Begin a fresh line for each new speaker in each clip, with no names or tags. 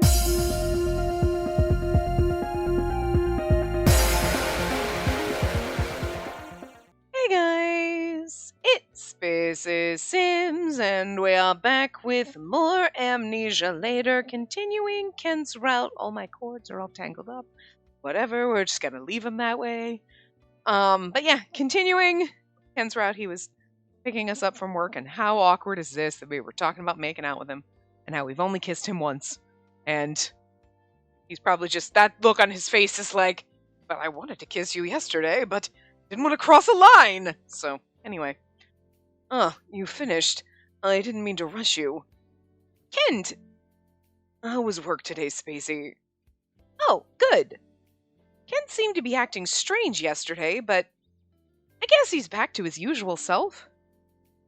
Hey guys, it's Spaces Sims, and we are back with more Amnesia later, continuing Kent's route. All my cords are all tangled up. Whatever, we're just gonna leave him that way. But yeah, continuing Kent's route, he was picking us up from work, and how awkward is this that we were talking about making out with him, and how we've only kissed him once, and he's probably just, that look on his face is like, well, I wanted to kiss you yesterday, but didn't want to cross a line! So, anyway. You finished. I didn't mean to rush you. Kent! How was work today, Spacey? Oh, good. Kent seemed to be acting strange yesterday, but I guess he's back to his usual self.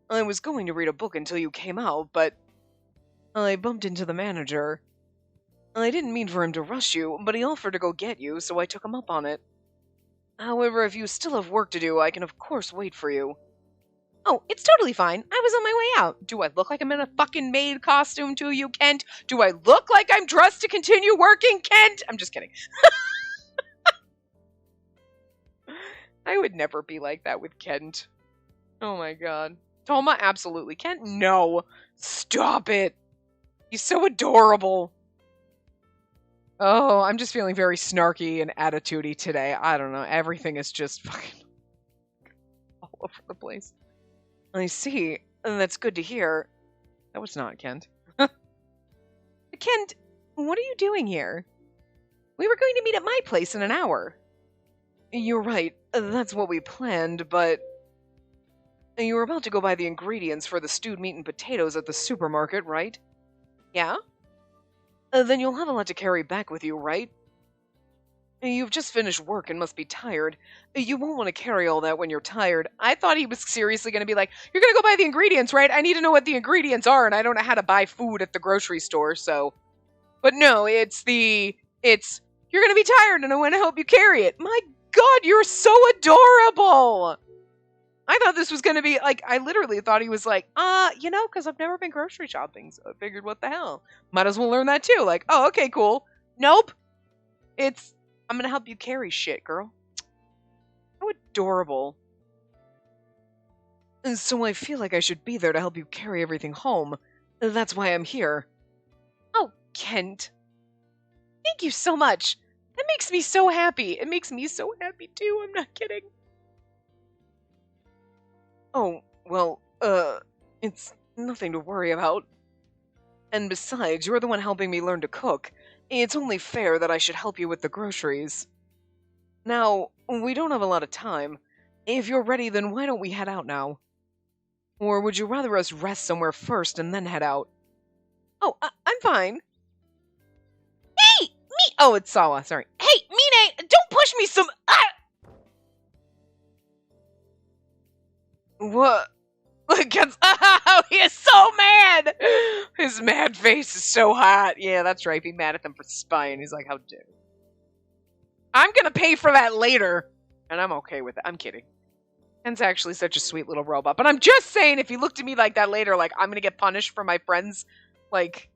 I was going to read a book until you came out, but I bumped into the manager. I didn't mean for him to rush you, but he offered to go get you, so I took him up on it. However, if you still have work to do, I can of course wait for you. Oh, it's totally fine. I was on my way out. Do I look like I'm in a fucking maid costume to you, Kent? Do I look like I'm dressed to continue working, Kent? I'm just kidding. I would never be like that with Kent. Oh my god. Toma, absolutely. Kent, no. Stop it. He's so adorable. Oh, I'm just feeling very snarky and attitudey today. I don't know. Everything is just fucking all over the place. I see. That's good to hear. That was not Kent. Kent, what are you doing here? We were going to meet at my place in an hour. You're right. That's what we planned, but you were about to go buy the ingredients for the stewed meat and potatoes at the supermarket, right? Yeah? Then you'll have a lot to carry back with you, right? You've just finished work and must be tired. You won't want to carry all that when you're tired. I thought he was seriously going to be like, you're going to go buy the ingredients, right? I need to know what the ingredients are, and I don't know how to buy food at the grocery store, so... But no, you're going to be tired and I want to help you carry it. My god, you're so adorable! I thought this was going to be, like, I literally thought he was like, because I've never been grocery shopping, so I figured, what the hell? Might as well learn that too. Like, oh, okay, cool. Nope. I'm going to help you carry shit, girl. How adorable. And so I feel like I should be there to help you carry everything home. That's why I'm here. Oh, Kent. Thank you so much. That makes me so happy. It makes me so happy too, I'm not kidding. Oh, well, it's nothing to worry about. And besides, you're the one helping me learn to cook. It's only fair that I should help you with the groceries. Now, we don't have a lot of time. If you're ready, then why don't we head out now? Or would you rather us rest somewhere first and then head out? Oh, I'm fine. Hey! Me! Oh, it's Sawa, sorry. Hey, Mine! Don't push me some... Ah! What? Look, oh, he is so mad! His mad face is so hot. Yeah, that's right. Be mad at them for spying. He's like, how dare you? I'm gonna pay for that later. And I'm okay with it. I'm kidding. Ken's actually such a sweet little robot. But I'm just saying, if he looked at me like that later, like, I'm gonna get punished for my friends, like,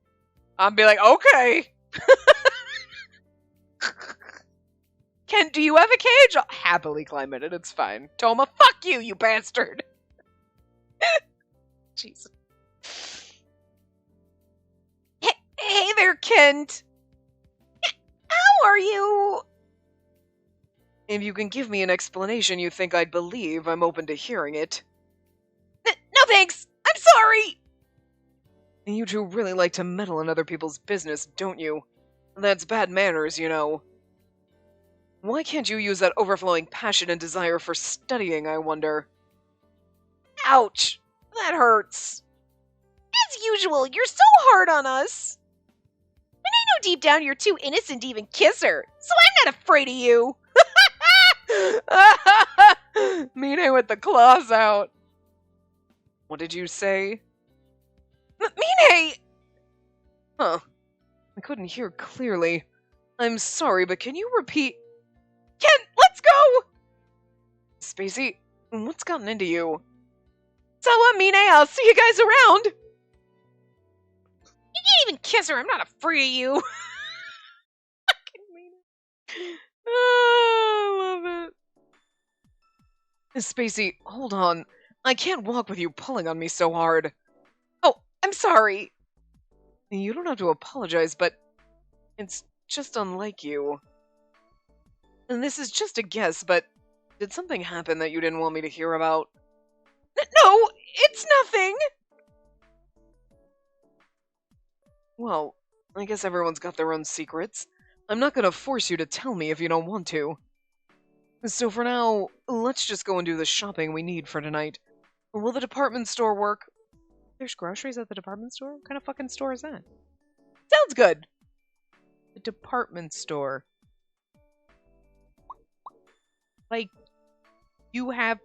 I'll be like, okay. Ken, do you have a cage? I'll happily climb in it. It's fine. Toma, fuck you, you bastard. Jesus. Hey there, Kent. How are you? If you can give me an explanation you think I'd believe, I'm open to hearing it. No thanks! I'm sorry! You two really like to meddle in other people's business, don't you? That's bad manners, you know. Why can't you use that overflowing passion and desire for studying, I wonder? Ouch! That hurts. As usual, you're so hard on us. And I know deep down you're too innocent to even kiss her, so I'm not afraid of you. Mine with the claws out. What did you say? Mine! Huh. I couldn't hear clearly. I'm sorry, but can you repeat? Kent, let's go! Spacey, what's gotten into you? So, Mine, I'll see you guys around. even kiss her. I'm not afraid of you. Oh, I love it. Miss Spacey, hold on. I can't walk with you pulling on me so hard. Oh, I'm sorry. You don't have to apologize, but it's just unlike you. And this is just a guess, but did something happen that you didn't want me to hear about? No, it's nothing! Well, I guess everyone's got their own secrets. I'm not gonna force you to tell me if you don't want to. So for now, let's just go and do the shopping we need for tonight. Will the department store work? There's groceries at the department store? What kind of fucking store is that? Sounds good! The department store. Like, you have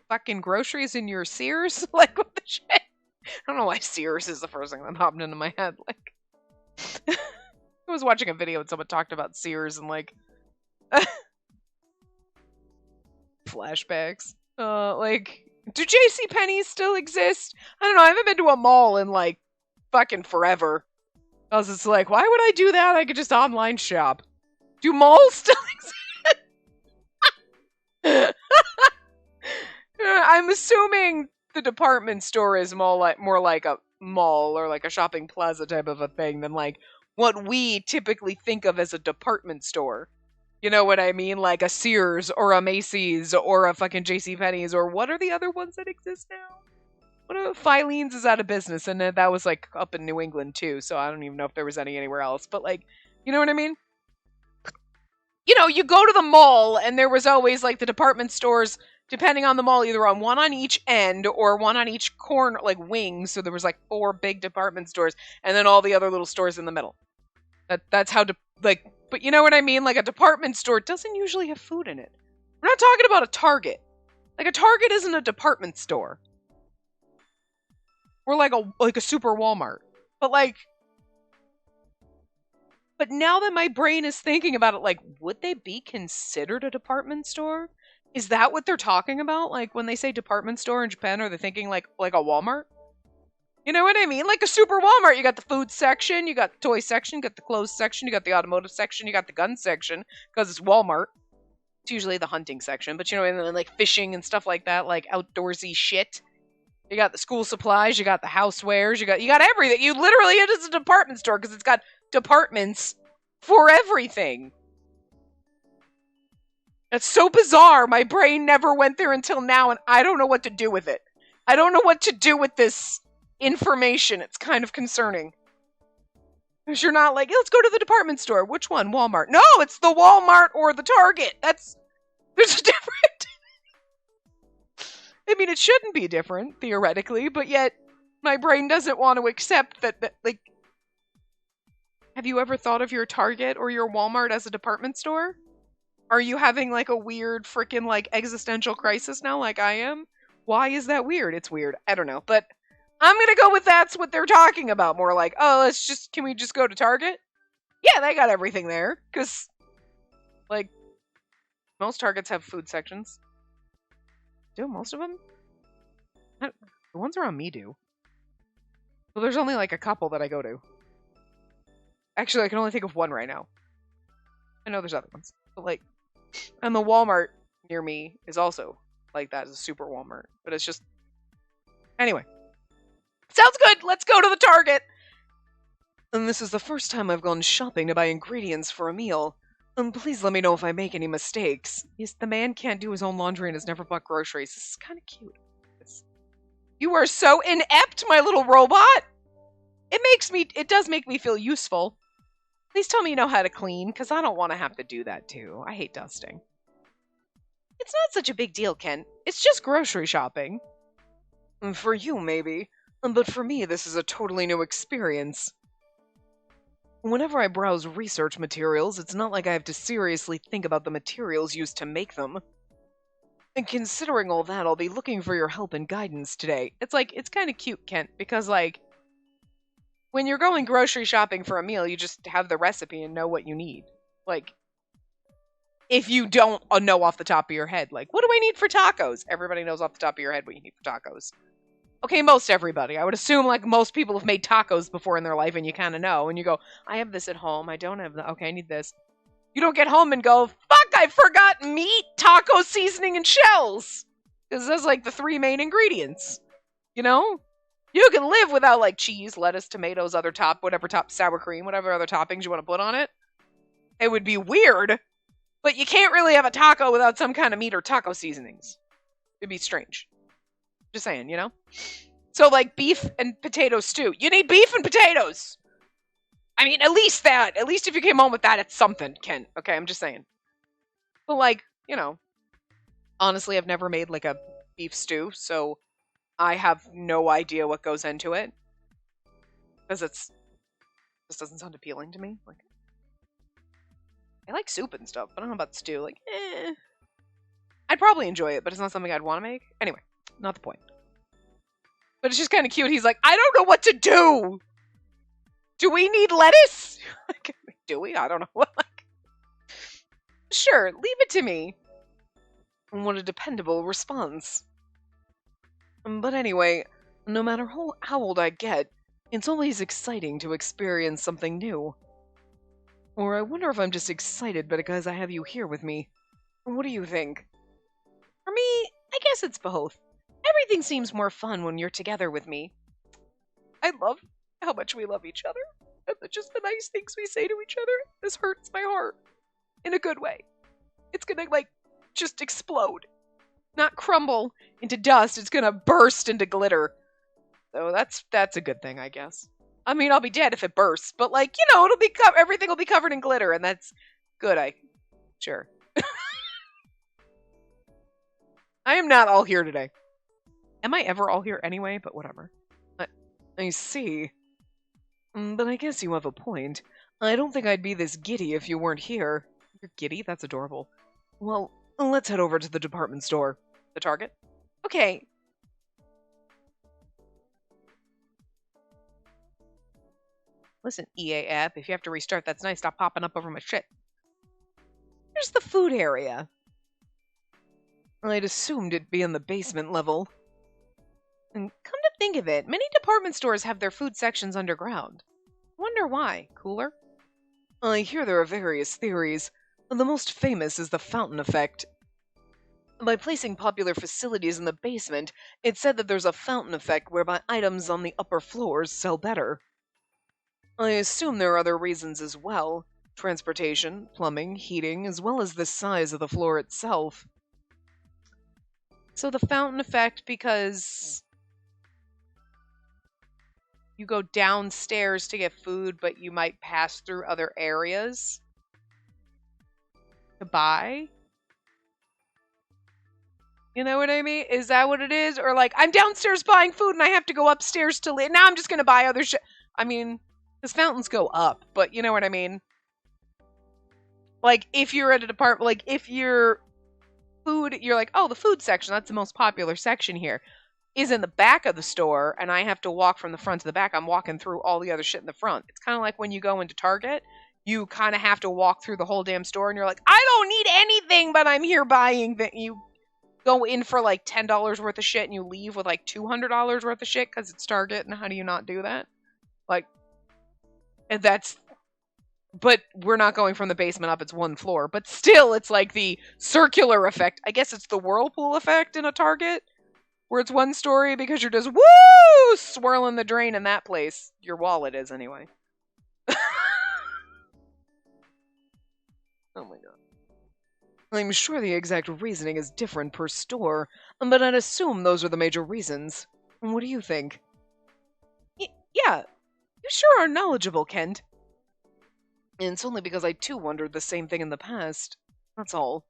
fucking groceries in your Sears? Like, what the shit? I don't know why Sears is the first thing that popped into my head. Like, I was watching a video and someone talked about Sears and, like, flashbacks. Like, do JCPenney's still exist? I don't know, I haven't been to a mall in, like, fucking forever. Because it's like, why would I do that? I could just online shop. Do malls still exist? I'm assuming the department store is more like a mall or like a shopping plaza type of a thing than like what we typically think of as a department store. You know what I mean? Like a Sears or a Macy's or a fucking JCPenney's or what are the other ones that exist now? What are Filene's is out of business and that was like up in New England too, so I don't even know if there was any anywhere else. But like, you know what I mean? You know, you go to the mall and there was always like the department stores depending on the mall, either on one on each end or one on each corner, like wings. So there was like 4 big department stores and then all the other little stores in the middle. That's how but you know what I mean? Like a department store doesn't usually have food in it. We're not talking about a Target. Like a Target isn't a department store. Or like a super Walmart. But now that my brain is thinking about it, like, would they be considered a department store? Is that what they're talking about? Like, when they say department store in Japan, are they thinking like a Walmart? You know what I mean? Like a super Walmart. You got the food section, you got the toy section, you got the clothes section, you got the automotive section, you got the gun section, because it's Walmart. It's usually the hunting section, but you know, and then like fishing and stuff like that, like outdoorsy shit. You got the school supplies, you got the housewares, you got everything. You literally, it is a department store because it's got departments for everything. That's so bizarre. My brain never went there until now, and I don't know what to do with it. I don't know what to do with this information. It's kind of concerning. Because you're not like, let's go to the department store. Which one? Walmart. No, it's the Walmart or the Target. There's a different... I mean, it shouldn't be different, theoretically, but yet my brain doesn't want to accept that, like... Have you ever thought of your Target or your Walmart as a department store? Are you having, like, a weird freaking, like, existential crisis now, like I am? Why is that weird? It's weird. I don't know, but I'm gonna go with that's what they're talking about. More like, oh, can we just go to Target? Yeah, they got everything there, because, like, most Targets have food sections. Do most of them? The ones around me do. Well, there's only, like, a couple that I go to. Actually, I can only think of one right now. I know there's other ones, but, like, and the Walmart near me is also like that. It's a super Walmart, but it's just... Anyway. Sounds good! Let's go to the Target! And this is the first time I've gone shopping to buy ingredients for a meal. Please let me know if I make any mistakes. Yes, the man can't do his own laundry and has never bought groceries. This is kind of cute. You are so inept, my little robot! It does make me feel useful. Please tell me you know how to clean, because I don't want to have to do that too. I hate dusting. It's not such a big deal, Ken. It's just grocery shopping. For you, maybe. But for me, this is a totally new experience. Whenever I browse research materials, it's not like I have to seriously think about the materials used to make them. And considering all that, I'll be looking for your help and guidance today. It's kind of cute, Kent, because, like, when you're going grocery shopping for a meal, you just have the recipe and know what you need. Like, if you don't know off the top of your head, like, what do I need for tacos? Everybody knows off the top of your head what you need for tacos. Okay, most everybody. I would assume like most people have made tacos before in their life and you kind of know. And you go, I have this at home. I don't have that. Okay, I need this. You don't get home and go, fuck, I forgot meat, taco seasoning, and shells. Because those like the three main ingredients. You know? You can live without like cheese, lettuce, tomatoes, whatever sour cream, whatever other toppings you want to put on it. It would be weird, but you can't really have a taco without some kind of meat or taco seasonings. It'd be strange. Just saying, you know? So, like, beef and potato stew. You need beef and potatoes! I mean, at least that. At least if you came home with that, it's something, Ken. Okay, I'm just saying. But, like, you know, honestly, I've never made, like, a beef stew, so I have no idea what goes into it. Because this doesn't sound appealing to me. Like, I like soup and stuff, but I don't know about stew. Like, I'd probably enjoy it, but it's not something I'd want to make. Anyway, not the point. But it's just kind of cute. He's like, I don't know what to do. Do we need lettuce? Do we? I don't know. Like, sure, leave it to me. What a dependable response. But anyway, no matter how old I get, it's always exciting to experience something new. Or I wonder if I'm just excited because I have you here with me. What do you think? For me, I guess it's both. Everything seems more fun when you're together with me. I love how much we love each other. And just the nice things we say to each other. This hurts my heart. In a good way. It's gonna, like, just explode. Not crumble into dust. It's gonna burst into glitter. So that's a good thing, I guess. I mean, I'll be dead if it bursts. But, like, you know, everything will be covered in glitter. And that's good, sure. I am not all here today. Am I ever all here anyway? But whatever. I see. But I guess you have a point. I don't think I'd be this giddy if you weren't here. You're giddy? That's adorable. Well, let's head over to the department store. The Target? Okay. Listen, EA app, if you have to restart, that's nice. Stop popping up over my shit. Here's the food area. I'd assumed it'd be in the basement level. And come to think of it, many department stores have their food sections underground. Wonder why. Cooler? I hear there are various theories. The most famous is the fountain effect. By placing popular facilities in the basement, it's said that there's a fountain effect whereby items on the upper floors sell better. I assume there are other reasons as well. Transportation, plumbing, heating, as well as the size of the floor itself. So the fountain effect because you go downstairs to get food, but you might pass through other areas to buy. You know what I mean? Is that what it is? Or like, I'm downstairs buying food and I have to go upstairs to live. Now I'm just going to buy other shit. I mean, because fountains go up, but you know what I mean? Like, if you're at a department, like, if you're food, you're like, oh, the food section, that's the most popular section here, is in the back of the store, and I have to walk from the front to the back. I'm walking through all the other shit in the front. It's kind of like when you go into Target, you kind of have to walk through the whole damn store, and you're like, I don't need anything, but I'm here buying that. You go in for like $10 worth of shit, and you leave with like $200 worth of shit because it's Target, and how do you not do that? Like, and that's... But we're not going from the basement up, it's one floor. But still, it's like the circular effect. I guess it's the whirlpool effect in a Target, where it's one story because you're just, woo, swirling the drain in that place. Your wallet is, anyway. Oh my god. I'm sure the exact reasoning is different per store, but I'd assume those are the major reasons. What do you think? Yeah, you sure are knowledgeable, Kent. And it's only because I too wondered the same thing in the past. That's all.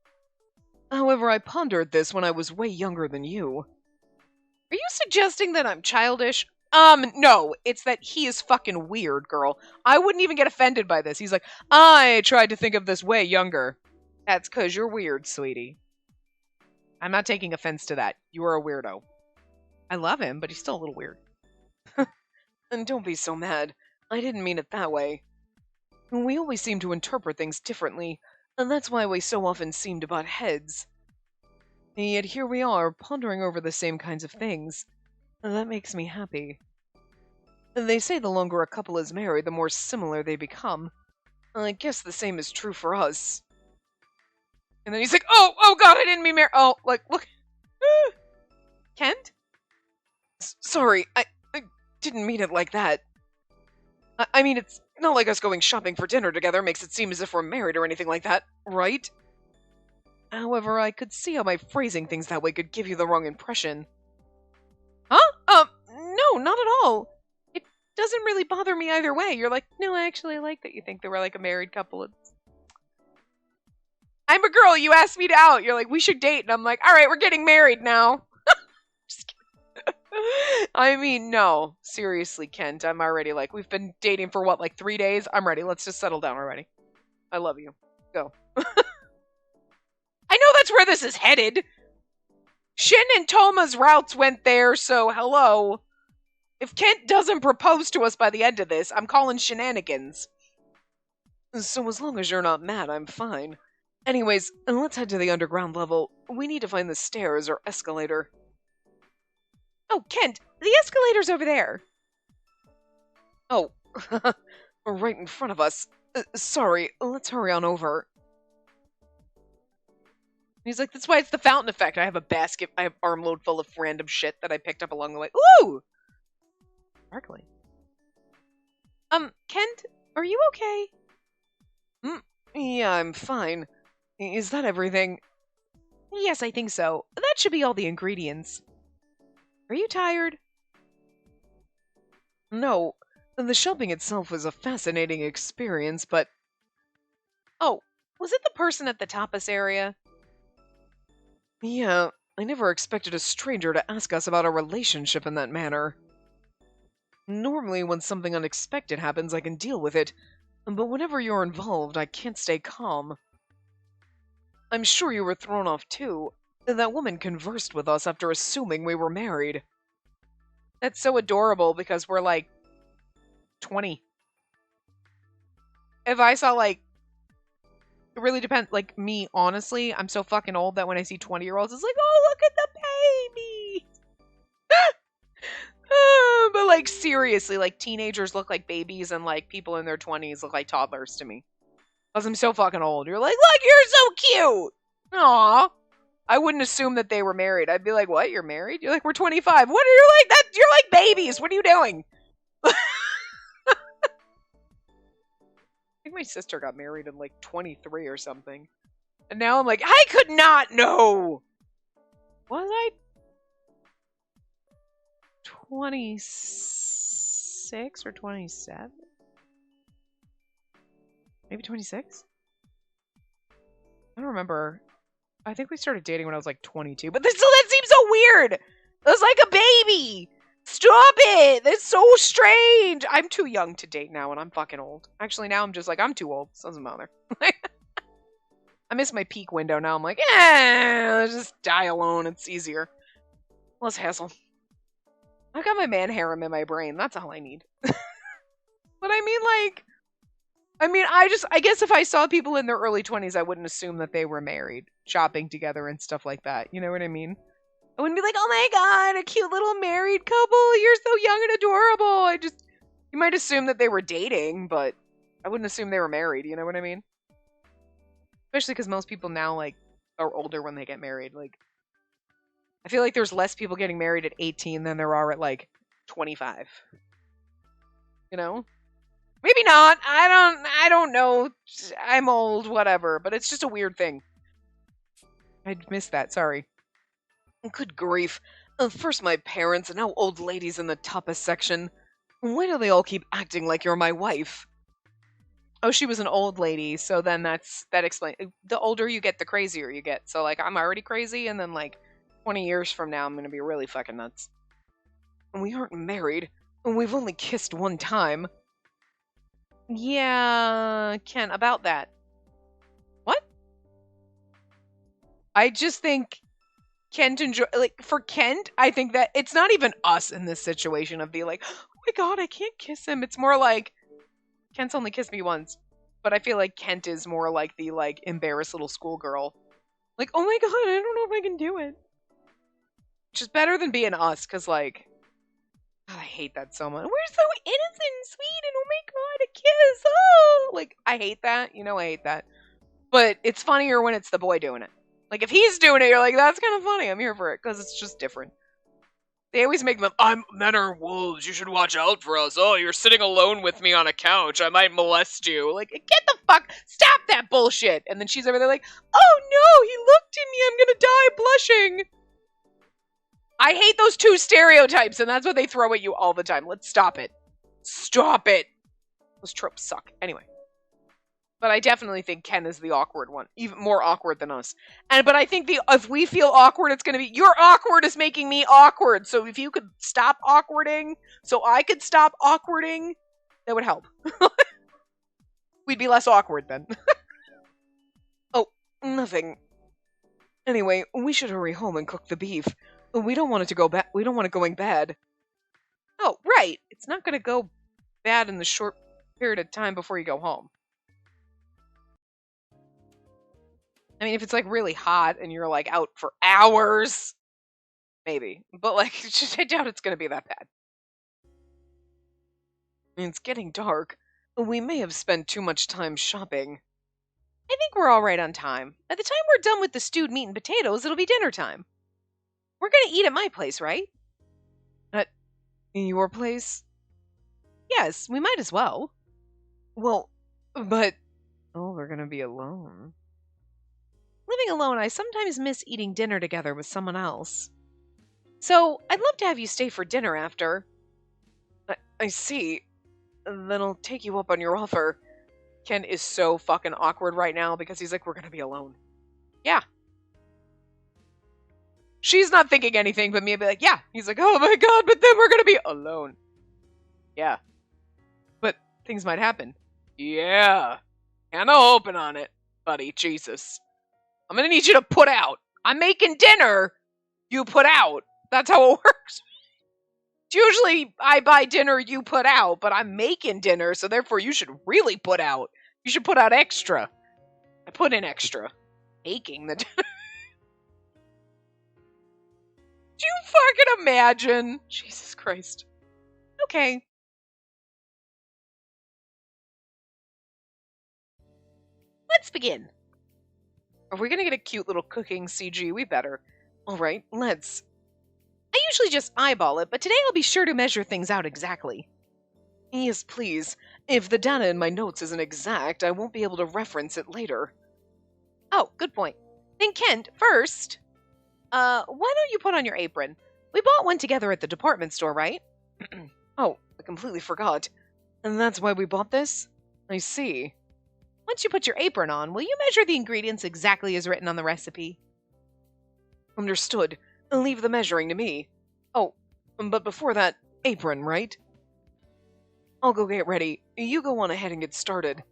However, I pondered this when I was way younger than you. Are you suggesting that I'm childish? No. It's that he is fucking weird, girl. I wouldn't even get offended by this. He's like, I tried to think of this way younger. That's 'cause you're weird, sweetie. I'm not taking offense to that. You are a weirdo. I love him, but he's still a little weird. And don't be so mad. I didn't mean it that way. We always seem to interpret things differently, and that's why we so often seem to butt heads. Yet here we are, pondering over the same kinds of things. That makes me happy. They say the longer a couple is married, the more similar they become. I guess the same is true for us. And then he's like, oh god, I didn't mean married. Oh, like, look. Kent? Sorry, I didn't mean it like that. I mean, it's not like us going shopping for dinner together makes it seem as if we're married or anything like that, right? However, I could see how my phrasing things that way could give you the wrong impression. Huh? No, not at all. It doesn't really bother me either way. You're like, no, I actually like that you think they were like a married couple. I'm a girl, you asked me to out. You're like, we should date. And I'm like, all right, we're getting married now. Just kidding. I mean, no. Seriously, Kent, I'm already like, we've been dating for what, like 3 days? I'm ready. Let's just settle down already. I love you. Go. I know that's where this is headed. Shin and Toma's routes went there, so hello. If Kent doesn't propose to us by the end of this, I'm calling shenanigans. So as long as you're not mad, I'm fine. Anyways, let's head to the underground level. We need to find the stairs or escalator. Oh, Kent, the escalator's over there. Oh, right in front of us. Sorry, let's hurry on over. He's like, that's why it's the fountain effect. I have a basket, I have armload full of random shit that I picked up along the way. Ooh! Sparkly. Kent, are you okay? Yeah, I'm fine. Is that everything? Yes, I think so. That should be all the ingredients. Are you tired? No. The shopping itself was a fascinating experience, but... Oh, was it the person at the tapas area? Yeah, I never expected a stranger to ask us about our relationship in that manner. Normally, when something unexpected happens, I can deal with it, but whenever you're involved, I can't stay calm. I'm sure you were thrown off too. That woman conversed with us after assuming we were married. That's so adorable because we're like 20. If I saw like, it really depends. Like me, honestly, I'm so fucking old that when I see 20-year-olds, it's like, oh, look at the baby. But like seriously, like teenagers look like babies and like people in their 20s look like toddlers to me. Because I'm so fucking old. You're like, look, you're so cute. Aw. I wouldn't assume that they were married. I'd be like, what? You're married? You're like, we're 25. What are you like that? You're like babies. What are you doing? I think my sister got married in like 23 or something. And now I'm like, I could not know. Was I 26 or 27? Maybe 26? I don't remember. I think we started dating when I was like 22, but still, that seems so weird. I was like a baby. Stop it. That's so strange. I'm too young to date now and I'm fucking old. Actually, now I'm just like, I'm too old. So it doesn't matter. I miss my peak window. Now I'm like, let's just die alone. It's easier. Less hassle. I got my man harem in my brain. That's all I need. But I mean, like, I guess if I saw people in their early 20s, I wouldn't assume that they were married, shopping together and stuff like that. You know what I mean? I wouldn't be like, oh my god, a cute little married couple. You're so young and adorable. You might assume that they were dating, but I wouldn't assume they were married. You know what I mean? Especially because most people now, like, are older when they get married. Like, I feel like there's less people getting married at 18 than there are at, like, 25. You know? Maybe not. I don't know. I'm old, whatever. But it's just a weird thing. I'd missed that, sorry. Good grief. First my parents, and now old ladies in the tapas section. Why do they all keep acting like you're my wife? Oh, she was an old lady, so then that explains. The older you get, the crazier you get. So, like, I'm already crazy, and then, like, 20 years from now, I'm gonna be really fucking nuts. We aren't married. We've only kissed one time. Yeah, Ken, about that. What? I just think Kent for Kent, I think that it's not even us in this situation of being like, oh my god, I can't kiss him. It's more like, Kent's only kissed me once. But I feel like Kent is more like the, like, embarrassed little schoolgirl. Like, oh my god, I don't know if I can do it. Which is better than being us, because, like, God, I hate that so much. We're so innocent and sweet, and oh my god, a kiss! Oh, like I hate that. You know, I hate that. But it's funnier when it's the boy doing it. Like if he's doing it, you're like, that's kind of funny. I'm here for it because it's just different. They always make them. Men are wolves. You should watch out for us. Oh, you're sitting alone with me on a couch. I might molest you. Like, get the fuck. Stop that bullshit. And then she's over there like, oh no, he looked at me. I'm gonna die blushing. I hate those two stereotypes, and that's what they throw at you all the time. Let's stop it. Stop it. Those tropes suck. Anyway. But I definitely think Ken is the awkward one. Even more awkward than us. But I think if we feel awkward, it's going to be, your awkward is making me awkward. So if you could stop awkwarding, so I could stop awkwarding, that would help. We'd be less awkward then. Oh, nothing. Anyway, we should hurry home and cook the beef. We don't want it to go bad. We don't want it going bad. Oh, right. It's not going to go bad in the short period of time before you go home. I mean, if it's like really hot and you're like out for hours, maybe. But like, I doubt it's going to be that bad. I mean, it's getting dark. We may have spent too much time shopping. I think we're all right on time. By the time we're done with the stewed meat and potatoes, it'll be dinner time. We're going to eat at my place, right? At your place? Yes, we might as well. Well, but... Oh, we're going to be alone. Living alone, I sometimes miss eating dinner together with someone else. So, I'd love to have you stay for dinner after. I see. Then I'll take you up on your offer. Ken is so fucking awkward right now because he's like, we're gonna be alone. Yeah. She's not thinking anything but me. I'd be like, yeah. He's like, oh my god, but then we're gonna be alone. Yeah. But things might happen. Yeah. Kinda hoping on it, buddy. Jesus. I'm gonna need you to put out. I'm making dinner. You put out. That's how it works. Usually I buy dinner, you put out, but I'm making dinner, so therefore you should really put out. You should put out extra. I put in extra. Making the dinner. Do you fucking imagine? Jesus Christ. Okay. Let's begin. Are we gonna get a cute little cooking CG? We better. Alright, let's. I usually just eyeball it, but today I'll be sure to measure things out exactly. Yes, please. If the data in my notes isn't exact, I won't be able to reference it later. Oh, good point. Then Kent, first, why don't you put on your apron? We bought one together at the department store, right? Oh, I completely forgot. And that's why we bought this? I see. Once you put your apron on, will you measure the ingredients exactly as written on the recipe? Understood. Leave the measuring to me. Oh, but before that, apron, right? I'll go get ready. You go on ahead and get started.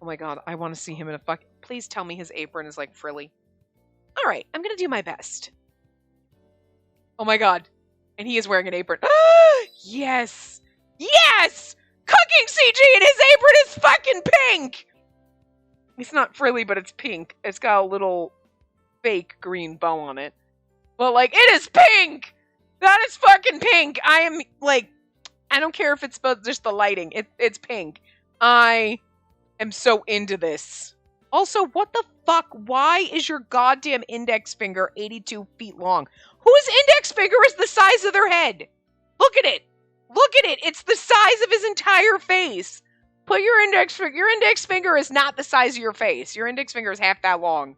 Oh my god, I want to see him in a fuck. Please tell me his apron is like frilly. Alright, I'm gonna do my best. Oh my god. And he is wearing an apron. Yes! Yes! Cooking CG and his apron is fucking pink! It's not frilly, but it's pink. It's got a little fake green bow on it. But, like, it is pink! That is fucking pink! I am, like, I don't care if it's just the lighting. It's pink. I am so into this. Also, what the fuck? Why is your goddamn index finger 82 feet long? Whose index finger is the size of their head? Look at it! Look at it! It's the size of his entire face! Put your index finger. Your index finger is not the size of your face. Your index finger is half that long.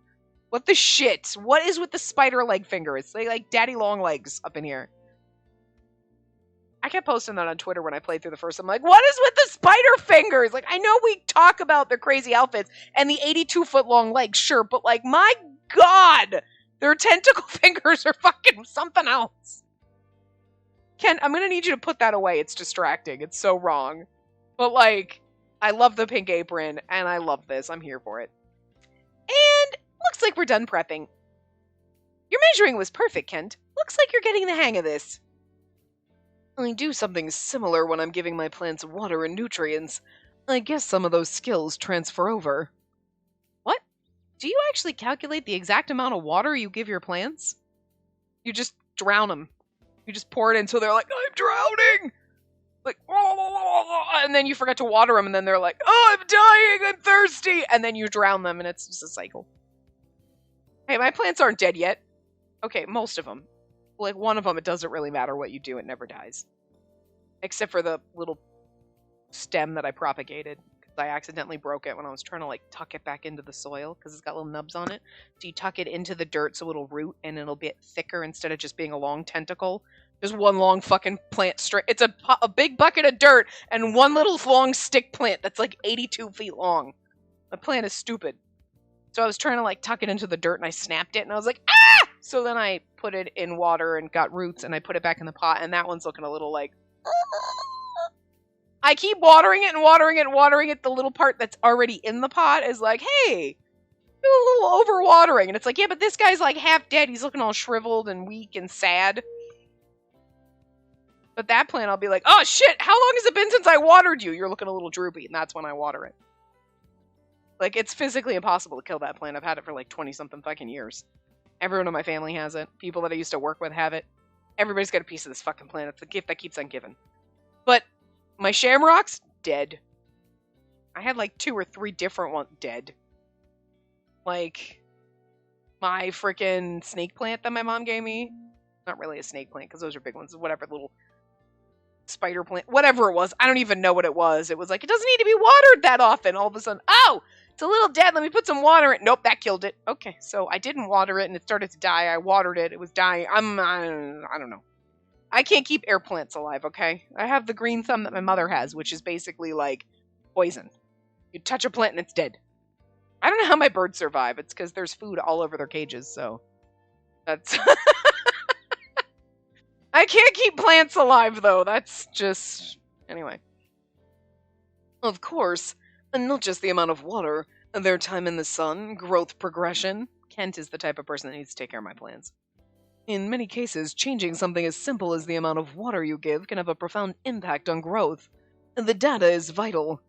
What the shit? What is with the spider leg finger? It's like daddy long legs up in here. I kept posting that on Twitter when I played through the first. I'm like, what is with the spider fingers? Like, I know we talk about their crazy outfits and the 82-foot long legs, sure, but like, my god, their tentacle fingers are fucking something else. Ken, I'm gonna need you to put that away. It's distracting. It's so wrong. But like, I love the pink apron and I love this. I'm here for it. And looks like we're done prepping. Your measuring was perfect, Kent. Looks like you're getting the hang of this. I do something similar when I'm giving my plants water and nutrients. I guess some of those skills transfer over. What? Do you actually calculate the exact amount of water you give your plants? You just drown them. You just pour it in, so they're like, I'm drowning! Like, and then you forget to water them, and then they're like, oh, I'm dying, I'm thirsty! And then you drown them, and it's just a cycle. Hey, my plants aren't dead yet. Okay, most of them. Like, one of them, it doesn't really matter what you do, it never dies. Except for the little stem that I propagated. Because I accidentally broke it when I was trying to, like, tuck it back into the soil. Because it's got little nubs on it. So you tuck it into the dirt so it'll root, and it'll be thicker instead of just being a long tentacle. There's one long fucking plant straight. It's a big bucket of dirt, and one little long stick plant that's, like, 82 feet long. The plant is stupid. So I was trying to, like, tuck it into the dirt, and I snapped it, and I was like, ah! So then I put it in water and got roots, and I put it back in the pot, and that one's looking a little like... I keep watering it and watering it and watering it. The little part that's already in the pot is like, hey, you're a little over-watering. And it's like, yeah, but this guy's, like, half dead. He's looking all shriveled and weak and sad. But that plant, I'll be like, oh, shit, how long has it been since I watered you? You're looking a little droopy, and that's when I water it. Like, it's physically impossible to kill that plant. I've had it for, like, 20-something fucking years. Everyone in my family has it. People that I used to work with have it. Everybody's got a piece of this fucking plant. It's the gift that keeps on giving. But my shamrocks, dead. I had, like, 2 or 3 different ones dead. Like, my freaking snake plant that my mom gave me. Not really a snake plant, because those are big ones. Whatever, little spider plant. Whatever it was. I don't even know what it was. It was like, it doesn't need to be watered that often. All of a sudden, oh! It's a little dead. Let me put some water in it. Nope, that killed it. Okay, so I didn't water it, and it started to die. I watered it. It was dying. I don't know. I can't keep air plants alive, okay? I have the green thumb that my mother has, which is basically like poison. You touch a plant and it's dead. I don't know how my birds survive. It's because there's food all over their cages, so that's... I can't keep plants alive, though. That's just... Anyway. Of course... And not just the amount of water, their time in the sun, growth progression. Kent is the type of person that needs to take care of my plants. In many cases, changing something as simple as the amount of water you give can have a profound impact on growth. The data is vital.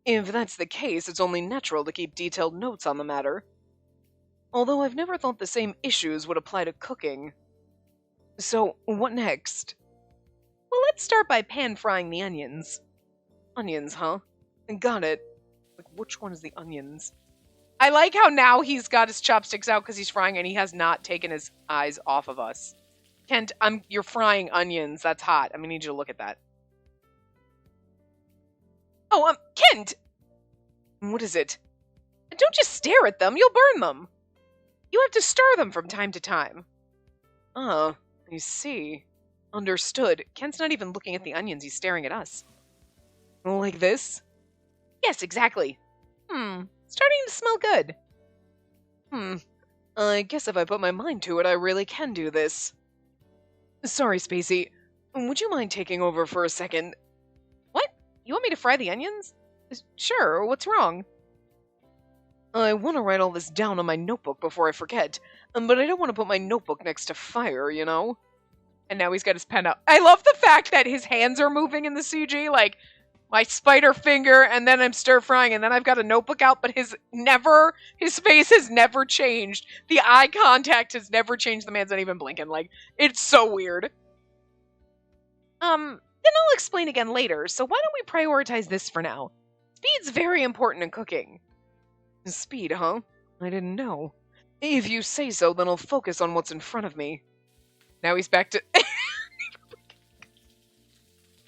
If that's the case, it's only natural to keep detailed notes on the matter. Although I've never thought the same issues would apply to cooking. So, what next? Well, let's start by pan-frying the onions. Onions, huh? Got it. Like, which one is the onions? I like how now he's got his chopsticks out because he's frying and he has not taken his eyes off of us. Kent, you're frying onions. That's hot. I'm gonna need you to look at that. Oh, Kent! What is it? Don't just stare at them. You'll burn them. You have to stir them from time to time. Oh, I see. Understood. Kent's not even looking at the onions. He's staring at us. Like this? Yes, exactly. Starting to smell good. I guess if I put my mind to it, I really can do this. Sorry, Spacey. Would you mind taking over for a second? What? You want me to fry the onions? Sure, what's wrong? I want to write all this down on my notebook before I forget, but I don't want to put my notebook next to fire, you know? And now he's got his pen out. I love the fact that his hands are moving in the CG, like... my spider finger, and then I'm stir frying, and then I've got a notebook out, but his face has never changed. The eye contact has never changed. The man's not even blinking. Like, it's so weird. Then I'll explain again later, so why don't we prioritize this for now? Speed's very important in cooking. Speed, huh? I didn't know. If you say so, then I'll focus on what's in front of me. Now he's back to...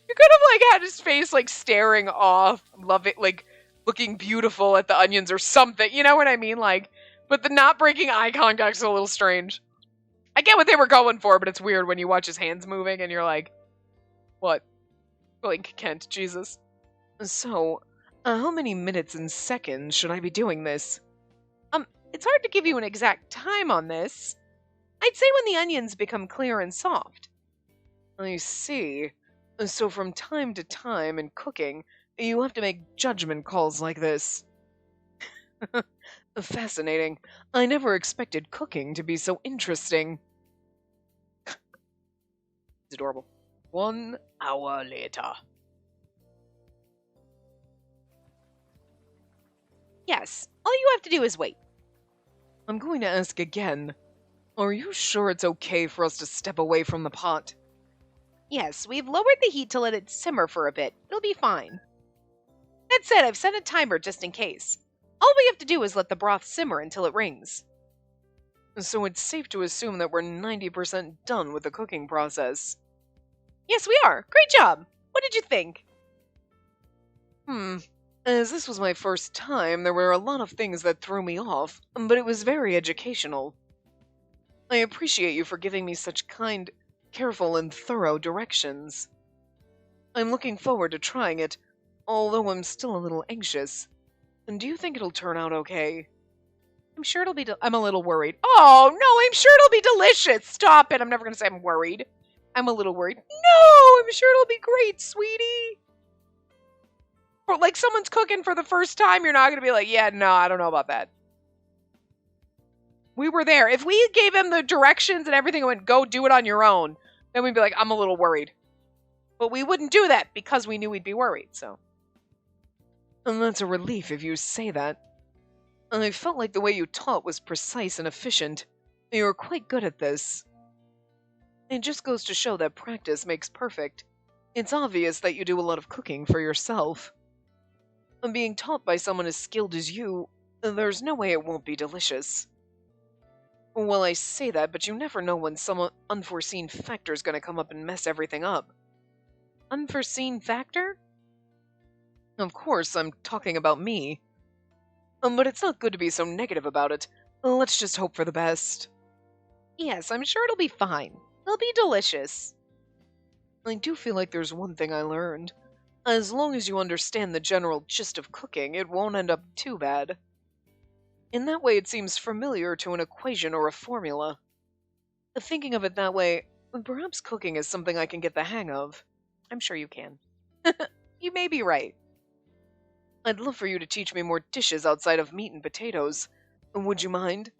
You could have, like, had his face, like, staring off, love it, like, looking beautiful at the onions or something, you know what I mean? Like, but the not breaking eye contact's a little strange. I get what they were going for, but it's weird when you watch his hands moving and you're like, what? Like, Kent, Jesus. So, how many minutes and seconds should I be doing this? It's hard to give you an exact time on this. I'd say when the onions become clear and soft. I see. So from time to time in cooking, you have to make judgment calls like this. Fascinating. I never expected cooking to be so interesting. It's adorable. 1 hour later. Yes, all you have to do is wait. I'm going to ask again. Are you sure it's okay for us to step away from the pot? Yes, we've lowered the heat to let it simmer for a bit. It'll be fine. That said, I've set a timer just in case. All we have to do is let the broth simmer until it rings. So it's safe to assume that we're 90% done with the cooking process. Yes, we are. Great job. What did you think? As this was my first time, there were a lot of things that threw me off, but it was very educational. I appreciate you for giving me such kind, careful, and thorough directions. I'm looking forward to trying it, although I'm still a little anxious. And do you think it'll turn out okay? I'm sure it'll be. I'm a little worried. Oh, no, I'm sure it'll be delicious. Stop it. I'm never going to say I'm worried. I'm a little worried. No, I'm sure it'll be great, sweetie. Or like someone's cooking for the first time, you're not going to be like, yeah, no, I don't know about that. We were there. If we gave him the directions and everything and went, go do it on your own, then we'd be like, I'm a little worried. But we wouldn't do that because we knew we'd be worried, so. And that's a relief if you say that. I felt like the way you taught was precise and efficient. You were quite good at this. It just goes to show that practice makes perfect. It's obvious that you do a lot of cooking for yourself. And being taught by someone as skilled as you, there's no way it won't be delicious. Well, I say that, but you never know when some unforeseen factor's gonna come up and mess everything up. Unforeseen factor? Of course, I'm talking about me. But it's not good to be so negative about it. Let's just hope for the best. Yes, I'm sure it'll be fine. It'll be delicious. I do feel like there's one thing I learned. As long as you understand the general gist of cooking, it won't end up too bad. In that way, it seems familiar to an equation or a formula. Thinking of it that way, perhaps cooking is something I can get the hang of. I'm sure you can. You may be right. I'd love for you to teach me more dishes outside of meat and potatoes. Would you mind?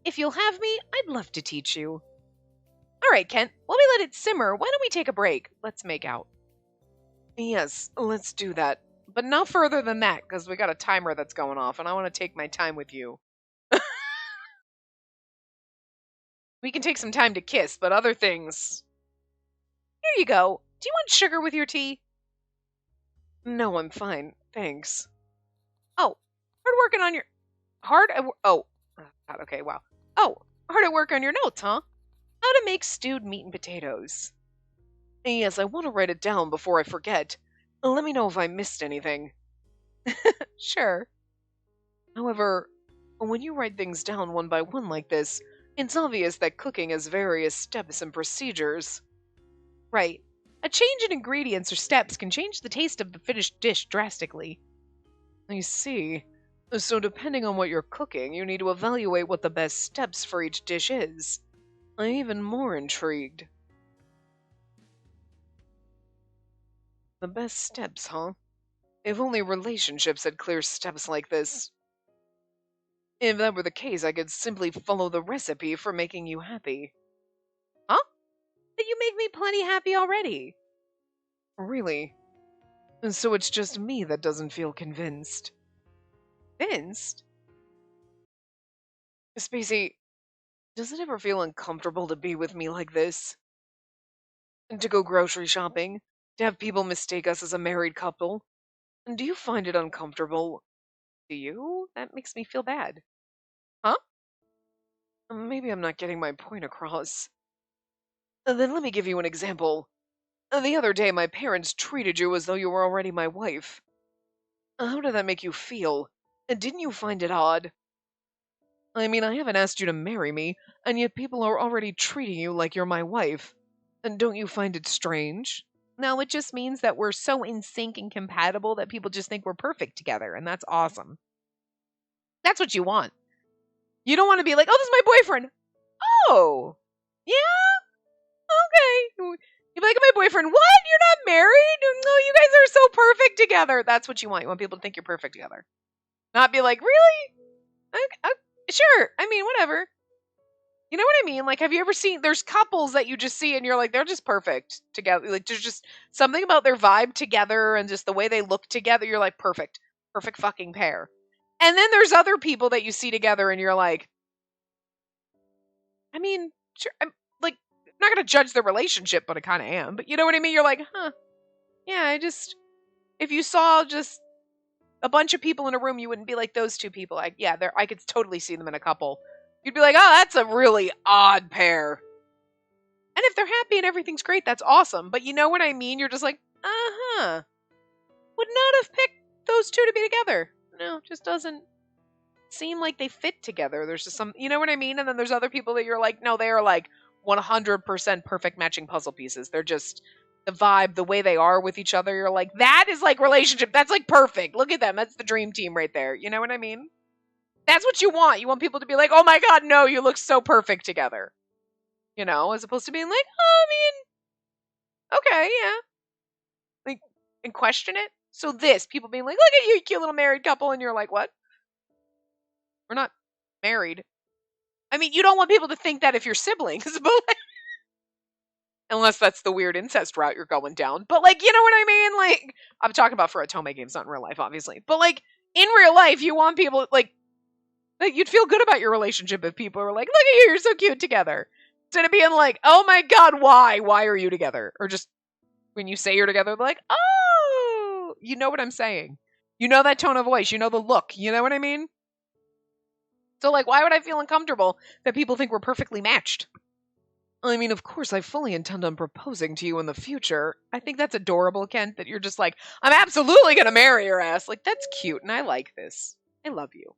If you'll have me, I'd love to teach you. All right, Kent, while we let it simmer, why don't we take a break? Let's make out. Yes, let's do that. But no further than that, because we got a timer that's going off, and I want to take my time with you. We can take some time to kiss, but other things... Here you go. Do you want sugar with your tea? No, I'm fine. Thanks. Oh, hard working on your... Oh, God, okay, wow. Oh, hard at work on your notes, huh? How to make stewed meat and potatoes. Yes, I want to write it down before I forget. Let me know if I missed anything. Sure. However, when you write things down one by one like this, it's obvious that cooking has various steps and procedures. Right. A change in ingredients or steps can change the taste of the finished dish drastically. I see. So depending on what you're cooking, you need to evaluate what the best steps for each dish is. I'm even more intrigued. The best steps, huh? If only relationships had clear steps like this. If that were the case, I could simply follow the recipe for making you happy. Huh? But you make me plenty happy already. Really? So it's just me that doesn't feel convinced. Convinced? Spacey, does it ever feel uncomfortable to be with me like this? To go grocery shopping? To have people mistake us as a married couple? Do you find it uncomfortable? Do you? That makes me feel bad. Huh? Maybe I'm not getting my point across. Then let me give you an example. The other day, my parents treated you as though you were already my wife. How did that make you feel? Didn't you find it odd? I mean, I haven't asked you to marry me, and yet people are already treating you like you're my wife. And don't you find it strange? No, it just means that we're so in sync and compatible that people just think we're perfect together, and that's awesome. That's what you want. You don't want to be like, oh, this is my boyfriend. Oh, yeah? Okay. You'd be like, my boyfriend, what? You're not married? No, you guys are so perfect together. That's what you want. You want people to think you're perfect together. Not be like, really? Okay, sure. I mean, whatever. You know what I mean? Like, have you ever seen, there's couples that you just see and you're like, they're just perfect together. Like, there's just something about their vibe together and just the way they look together. You're like, perfect. Perfect fucking pair. And then there's other people that you see together and you're like, I mean, sure, I'm like not gonna judge the relationship, but I kind of am. But you know what I mean? You're like, huh? Yeah, if you saw just a bunch of people in a room, you wouldn't be like those two people. I could totally see them in a couple. You'd be like, oh, that's a really odd pair. And if they're happy and everything's great, that's awesome. But you know what I mean? You're just like, uh-huh. Would not have picked those two to be together. No, just doesn't seem like they fit together. There's just some, you know what I mean? And then there's other people that you're like, no, they are like 100% perfect matching puzzle pieces. They're just the vibe, the way they are with each other. You're like, that is like relationship. That's like perfect. Look at them. That's the dream team right there. You know what I mean? That's what you want. You want people to be like, oh my God, no, you look so perfect together. You know, as opposed to being like, oh, I mean, okay, yeah. Like, and question it. So people being like, look at you, cute little married couple. And you're like, what? We're not married. I mean, you don't want people to think that if you're siblings, but like, unless that's the weird incest route you're going down. But like, you know what I mean? Like, I'm talking about for Otome games, not in real life, obviously. But like, in real life, you want people like you'd feel good about your relationship if people were like, look at you, you're so cute together. Instead of being like, oh my God, why? Why are you together? Or just when you say you're together, they're like, oh, you know what I'm saying. You know that tone of voice. You know the look. You know what I mean? So like, why would I feel uncomfortable that people think we're perfectly matched? I mean, of course, I fully intend on proposing to you in the future. I think that's adorable, Kent, that you're just like, I'm absolutely going to marry your ass. Like, that's cute, and I like this. I love you.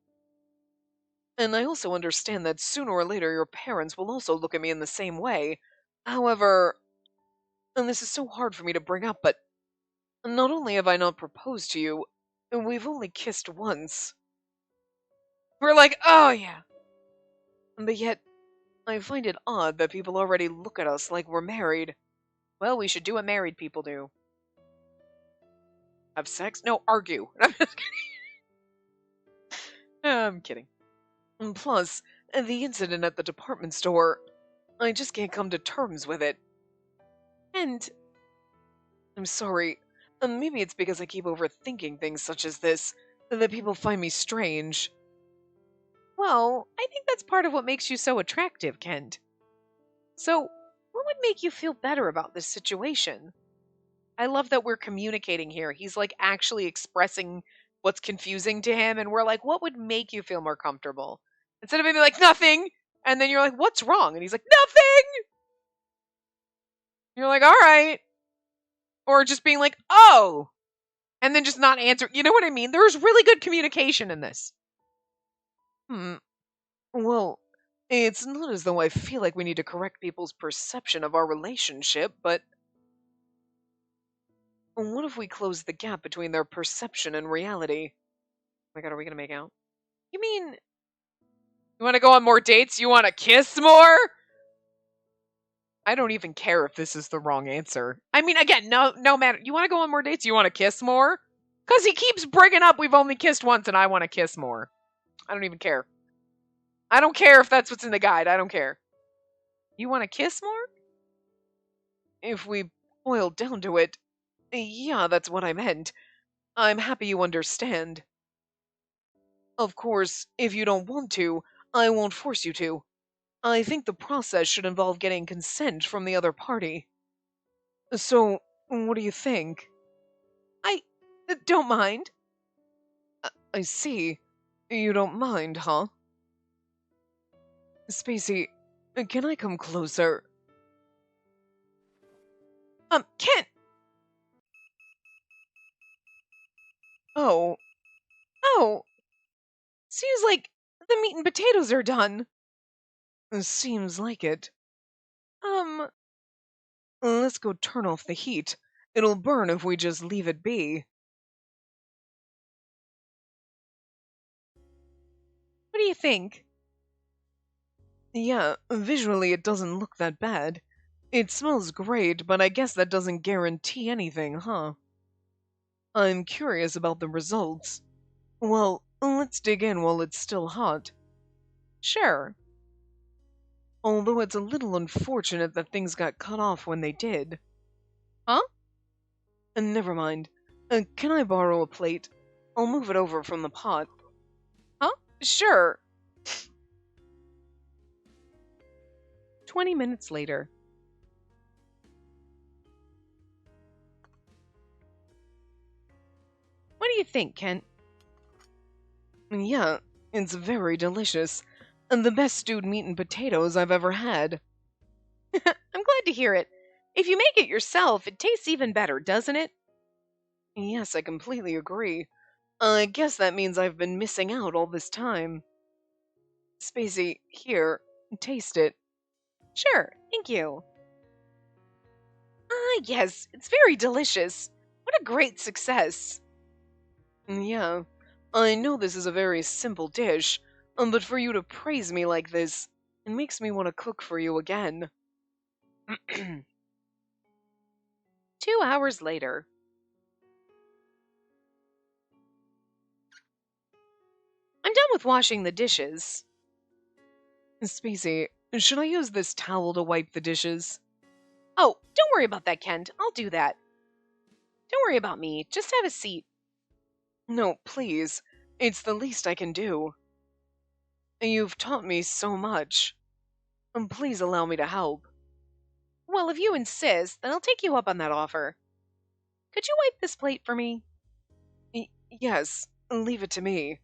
And I also understand that sooner or later your parents will also look at me in the same way. However, and this is so hard for me to bring up, but not only have I not proposed to you, we've only kissed once. We're like, oh yeah. But yet, I find it odd that people already look at us like we're married. Well, we should do what married people do. Have sex? No, argue. I'm kidding. And plus, the incident at the department store, I just can't come to terms with it. And I'm sorry, maybe it's because I keep overthinking things such as this that people find me strange. Well, I think that's part of what makes you so attractive, Kent. So, what would make you feel better about this situation? I love that we're communicating here. He's like actually expressing what's confusing to him, and we're like, what would make you feel more comfortable? Instead of being like, nothing, and then you're like, what's wrong? And he's like, nothing! You're like, all right. Or just being like, oh! And then just not answer. You know what I mean? There's really good communication in this. Well, it's not as though I feel like we need to correct people's perception of our relationship, but what if we close the gap between their perception and reality? Oh my God, are we gonna make out? You mean you want to go on more dates? You want to kiss more? I don't even care if this is the wrong answer. I mean, again, no matter. You want to go on more dates? You want to kiss more? Because he keeps bringing up we've only kissed once and I want to kiss more. I don't even care. I don't care if that's what's in the guide. I don't care. You want to kiss more? If we boil down to it, yeah, that's what I meant. I'm happy you understand. Of course, if you don't want to, I won't force you to. I think the process should involve getting consent from the other party. So, what do you think? I don't mind. I see. You don't mind, huh? Spacey, can I come closer? Kent! Oh. Oh! Seems like the meat and potatoes are done. Seems like it. Let's go turn off the heat. It'll burn if we just leave it be. What do you think? Yeah, visually it doesn't look that bad. It smells great, but I guess that doesn't guarantee anything, huh? I'm curious about the results. Well, let's dig in while it's still hot. Sure. Although it's a little unfortunate that things got cut off when they did. Huh? Never mind. Can I borrow a plate? I'll move it over from the pot. Huh? Sure. 20 minutes later. What do you think, Kent? Yeah, it's very delicious. And the best stewed meat and potatoes I've ever had. I'm glad to hear it. If you make it yourself, it tastes even better, doesn't it? Yes, I completely agree. I guess that means I've been missing out all this time. Spacey, here, taste it. Sure, thank you. Ah, yes, it's very delicious. What a great success. Yeah, I know this is a very simple dish, but for you to praise me like this, it makes me want to cook for you again. 2 hours later. I'm done with washing the dishes. Spacey, should I use this towel to wipe the dishes? Oh, don't worry about that, Kent. I'll do that. Don't worry about me. Just have a seat. No, please. It's the least I can do. You've taught me so much. Please allow me to help. Well, if you insist, then I'll take you up on that offer. Could you wipe this plate for me? Yes, leave it to me.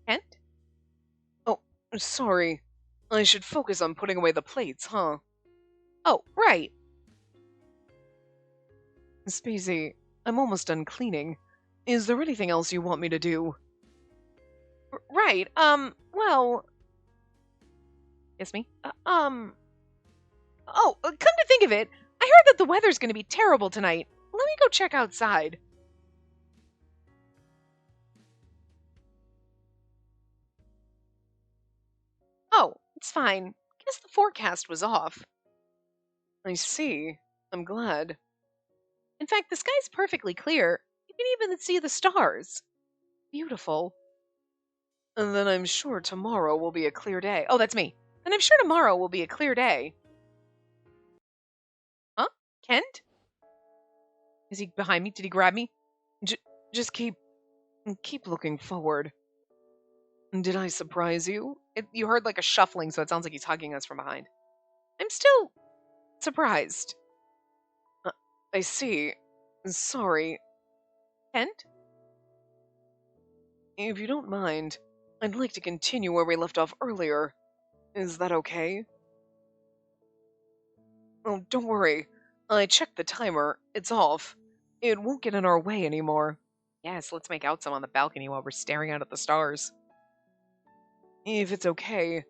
Kent? Oh, sorry. I should focus on putting away the plates, huh? Oh, right. Spacey, I'm almost done cleaning. Is there anything else you want me to do? Right, well... Yes, me? Oh, come to think of it, I heard that the weather's gonna be terrible tonight. Let me go check outside. Oh, it's fine. Guess the forecast was off. I see. I'm glad. In fact, the sky's perfectly clear. You can even see the stars. Beautiful. And then I'm sure tomorrow will be a clear day. Oh, that's me. And I'm sure tomorrow will be a clear day. Huh? Kent? Is he behind me? Did he grab me? J- just keep looking forward. Did I surprise you? You heard like a shuffling, so it sounds like he's hugging us from behind. I'm still surprised. Uh, I see. Sorry. Kent? If you don't mind, I'd like to continue where we left off earlier. Is that okay? Oh, don't worry. I checked the timer. It's off. It won't get in our way anymore. Yes, let's make out some on the balcony while we're staring out at the stars. If it's okay,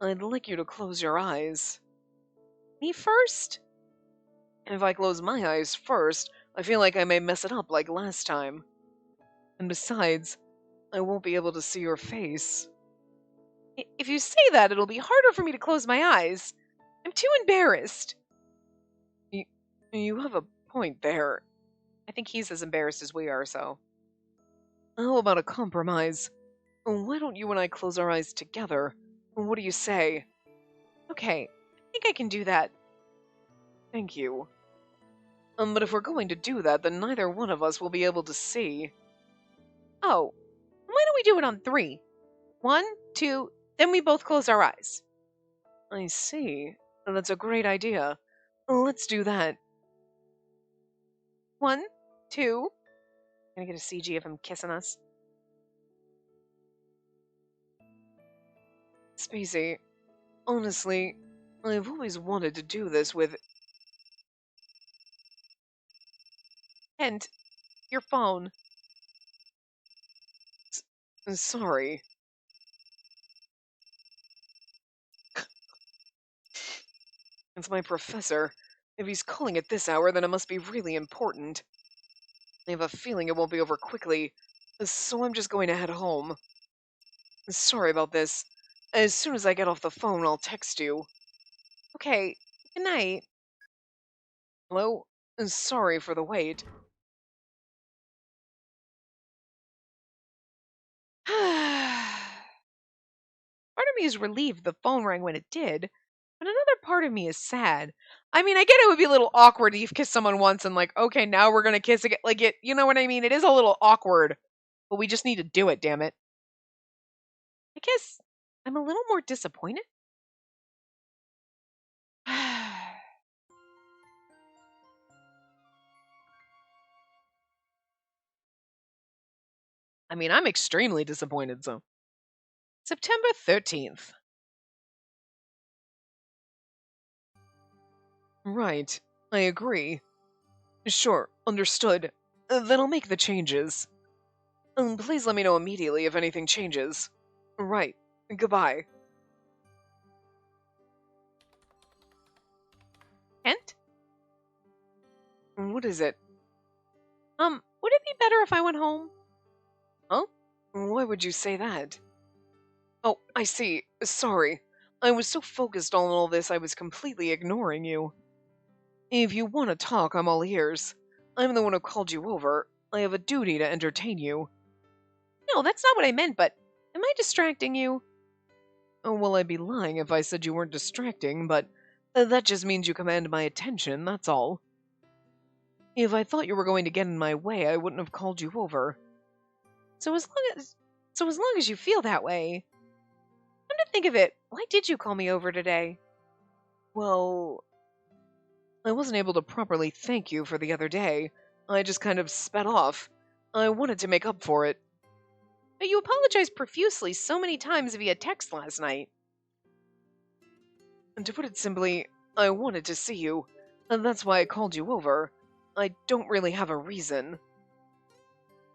I'd like you to close your eyes. Me first? If I close my eyes first, I feel like I may mess it up like last time. And besides, I won't be able to see your face. If you say that, it'll be harder for me to close my eyes. I'm too embarrassed. You, you have a point there. I think he's as embarrassed as we are, so. How about a compromise? Why don't you and I close our eyes together? What do you say? Okay, I think I can do that. Thank you. But if we're going to do that, then neither one of us will be able to see. Oh, why don't we do it on three? One, two, then we both close our eyes. I see. That's a great idea. Let's do that. One, two. Can I get a CG of him kissing us? Spacey, honestly, I've always wanted to do this with. And your phone. Sorry. It's my professor. If he's calling at this hour, then it must be really important. I have a feeling it won't be over quickly, so I'm just going to head home. Sorry about this. As soon as I get off the phone, I'll text you. Okay, good night. Hello? Sorry for the wait. Part of me is relieved the phone rang when it did, but another part of me is sad. I mean, I get it would be a little awkward if you've kissed someone once and like, okay, now we're gonna kiss again. Like it, you know what I mean? It is a little awkward, but we just need to do it. Damn it! I guess I'm a little more disappointed. I mean, I'm extremely disappointed, so. September 13th. Right. I agree. Sure, understood. Then I'll make the changes. Please let me know immediately if anything changes. Right. Goodbye. Kent? What is it? Would it be better if I went home? Huh? Why would you say that? Oh, I see. Sorry. I was so focused on all this I was completely ignoring you. If you want to talk, I'm all ears. I'm the one who called you over. I have a duty to entertain you. No, that's not what I meant, but am I distracting you? Oh, well, I'd be lying if I said you weren't distracting, but that just means you command my attention, that's all. If I thought you were going to get in my way, I wouldn't have called you over. So as long as you feel that way, come to think of it, why did you call me over today? Well, I wasn't able to properly thank you for the other day. I just kind of sped off. I wanted to make up for it. But you apologized profusely so many times via text last night. And to put it simply, I wanted to see you, and that's why I called you over. I don't really have a reason.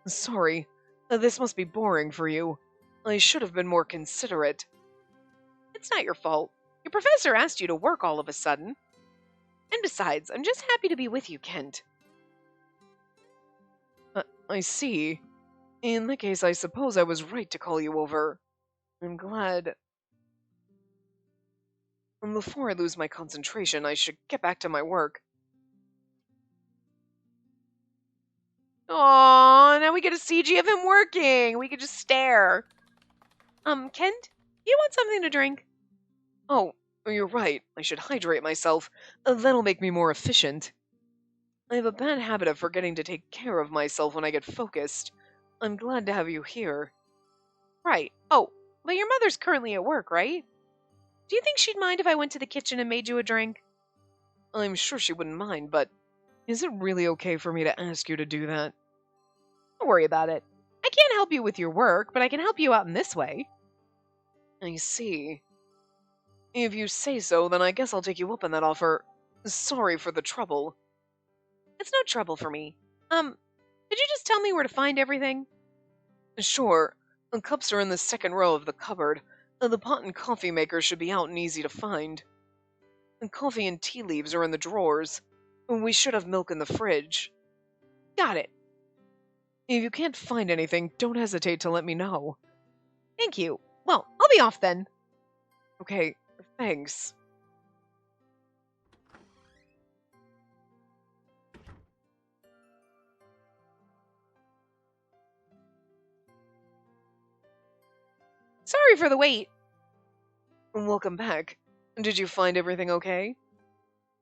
Sorry, this must be boring for you. I should have been more considerate. It's not your fault. Your professor asked you to work all of a sudden. And besides, I'm just happy to be with you, Kent. I see. In that case, I suppose I was right to call you over. I'm glad. Before I lose my concentration, I should get back to my work. Aww, now we get a CG of him working. We could just stare. Kent, you want something to drink? Oh, you're right. I should hydrate myself. That'll make me more efficient. I have a bad habit of forgetting to take care of myself when I get focused. I'm glad to have you here. Right. Oh, but your mother's currently at work, right? Do you think she'd mind if I went to the kitchen and made you a drink? I'm sure she wouldn't mind, but is it really okay for me to ask you to do that? Don't worry about it. I can't help you with your work, but I can help you out in this way. I see. If you say so, then I guess I'll take you up on that offer. Sorry for the trouble. It's no trouble for me. Could you just tell me where to find everything? Sure. The cups are in the second row of the cupboard. The pot and coffee maker should be out and easy to find. The coffee and tea leaves are in the drawers. We should have milk in the fridge. Got it. If you can't find anything, don't hesitate to let me know. Thank you. Well, I'll be off then. Okay, thanks. Sorry for the wait. Welcome back. Did you find everything okay?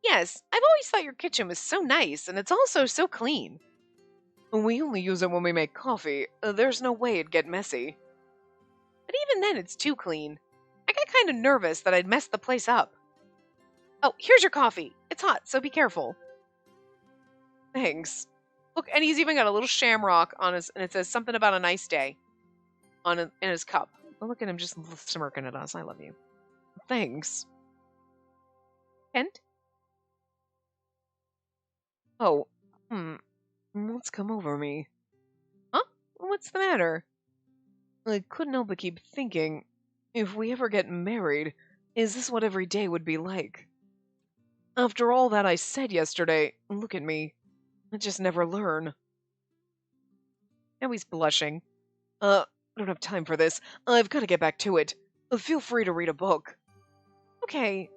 Yes, I've always thought your kitchen was so nice, and it's also so clean. We only use it when we make coffee. There's no way it'd get messy. But even then, it's too clean. I got kind of nervous that I'd mess the place up. Oh, here's your coffee. It's hot, so be careful. Thanks. Look, and he's even got a little shamrock on his, and it says something about a nice day in his cup. Oh, look at him just smirking at us. I love you. Thanks. Kent? Oh, what's come over me? Huh? What's the matter? I couldn't help but keep thinking, if we ever get married, is this what every day would be like? After all that I said yesterday, look at me. I just never learn. Now he's blushing. I don't have time for this. I've got to get back to it. Feel free to read a book. Okay.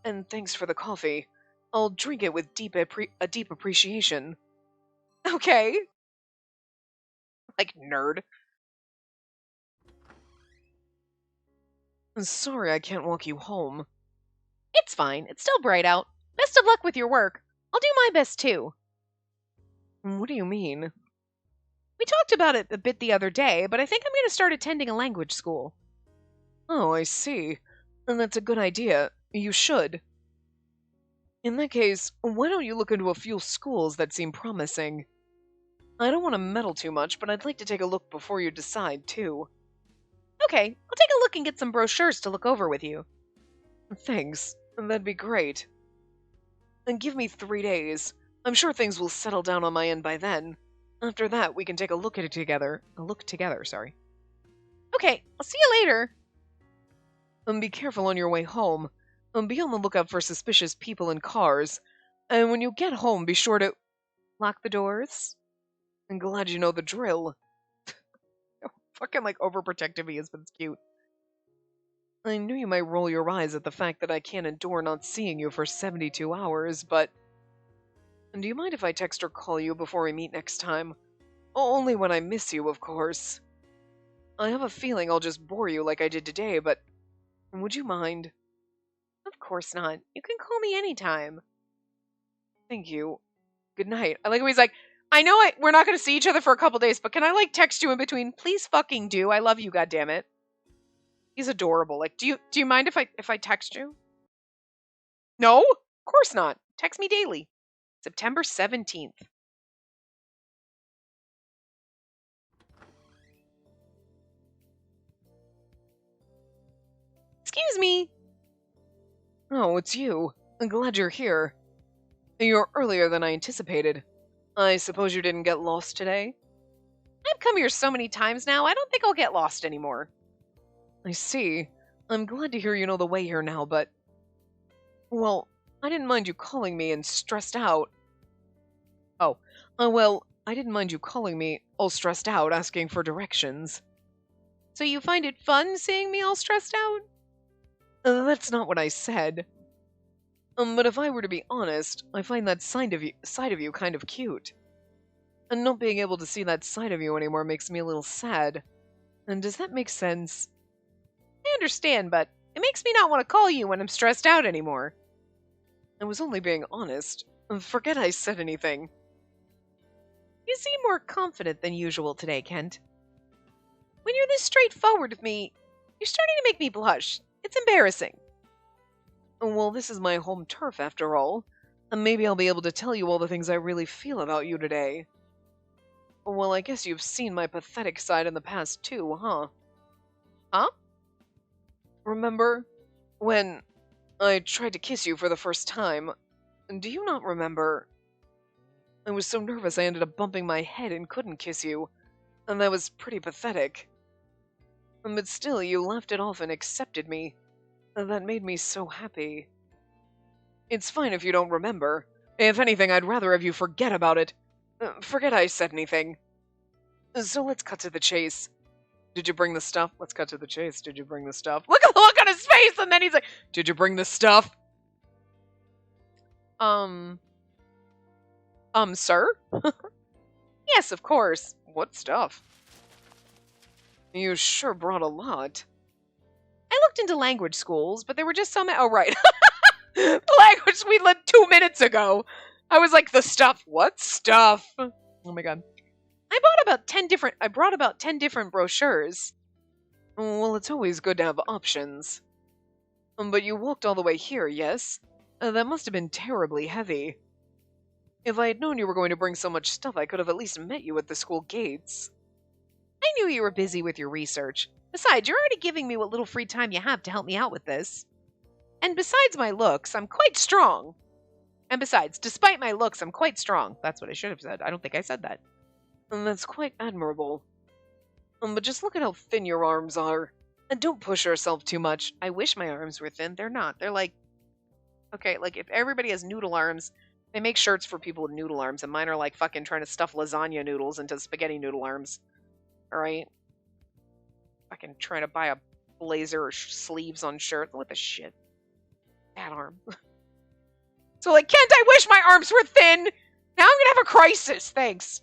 And thanks for the coffee. I'll drink it with a deep appreciation. Okay. Like, nerd. Sorry I can't walk you home. It's fine. It's still bright out. Best of luck with your work. I'll do my best too. What do you mean? We talked about it a bit the other day, but I think I'm going to start attending a language school. Oh, I see. And that's a good idea. You should. In that case, why don't you look into a few schools that seem promising? I don't want to meddle too much, but I'd like to take a look before you decide, too. Okay, I'll take a look and get some brochures to look over with you. Thanks. That'd be great. And give me 3 days. I'm sure things will settle down on my end by then. After that, we can take a look at it together. A look together, sorry. Okay, I'll see you later. And be careful on your way home. And be on the lookout for suspicious people and cars. And when you get home, be sure to lock the doors. I'm glad you know the drill. Fucking like overprotective he is, but it's cute. I knew you might roll your eyes at the fact that I can't endure not seeing you for 72 hours, but... Do you mind if I text or call you before we meet next time? Only when I miss you, of course. I have a feeling I'll just bore you like I did today, but... Would you mind? Of course not. You can call me anytime. Thank you. Good night. I like how he's like, I know we're not going to see each other for a couple days, but can I, like, text you in between? Please fucking do. I love you, goddammit. He's adorable. Like, do you mind if I text you? No? Of course not. Text me daily. September 17th. Excuse me. Oh, it's you. I'm glad you're here. You're earlier than I anticipated. I suppose you didn't get lost today? I've come here so many times now, I don't think I'll get lost anymore. I see. I'm glad to hear you know the way here now, but... Well, I didn't mind you calling me and stressed out. Oh, well, I didn't mind you calling me all stressed out asking for directions. So you find it fun seeing me all stressed out? That's not what I said. But if I were to be honest, I find that side of you kind of cute. And not being able to see that side of you anymore makes me a little sad. And does that make sense? I understand, but it makes me not want to call you when I'm stressed out anymore. I was only being honest. Forget I said anything. You seem more confident than usual today, Kent. When you're this straightforward with me, you're starting to make me blush. It's embarrassing. Well, this is my home turf, after all. And maybe I'll be able to tell you all the things I really feel about you today. Well, I guess you've seen my pathetic side in the past, too, huh? Huh? Remember when I tried to kiss you for the first time? Do you not remember? I was so nervous I ended up bumping my head and couldn't kiss you, and that was pretty pathetic. But still, you laughed it off and accepted me. That made me so happy. It's fine if you don't remember. If anything, I'd rather have you forget about it. Forget I said anything. So let's cut to the chase. Did you bring the stuff? Let's cut to the chase. Did you bring the stuff? Look at the look on his face! And then he's like, did you bring the stuff? Sir? Yes, of course. What stuff? You sure brought a lot. I looked into language schools, but there were just so many. Oh, right. The language we learned 2 minutes ago. I was like, the stuff. What stuff? Oh my god. I brought about 10 different brochures. Well, it's always good to have options. But you walked all the way here, yes? That must have been terribly heavy. If I had known you were going to bring so much stuff, I could have at least met you at the school gates. I knew you were busy with your research. Besides, you're already giving me what little free time you have to help me out with this. And besides my looks, I'm quite strong. And besides, despite my looks, I'm quite strong. That's what I should have said. I don't think I said that. And that's quite admirable. But just look at how thin your arms are. And don't push yourself too much. I wish my arms were thin. They're not. They're like... Okay, like if everybody has noodle arms, they make shirts for people with noodle arms, and mine are like fucking trying to stuff lasagna noodles into spaghetti noodle arms. Alright? Fucking trying to buy a blazer or sleeves on shirt. What the shit? Bad arm. So like, Kent, I wish my arms were thin! Now I'm gonna have a crisis! Thanks.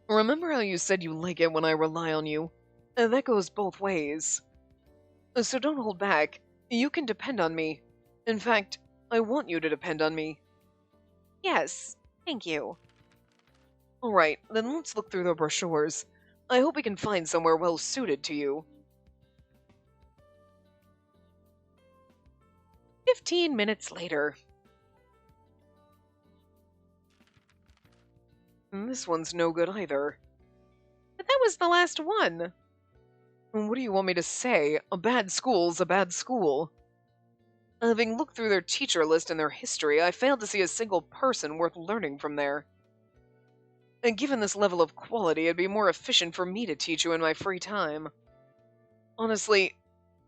Remember how you said you like it when I rely on you? That goes both ways. So don't hold back. You can depend on me. In fact, I want you to depend on me. Yes, thank you. Alright, then let's look through the brochures. I hope we can find somewhere well suited to you. 15 minutes later. This one's no good either. But that was the last one. What do you want me to say? A bad school's a bad school. Having looked through their teacher list and their history, I failed to see a single person worth learning from there. And given this level of quality, it'd be more efficient for me to teach you in my free time. Honestly,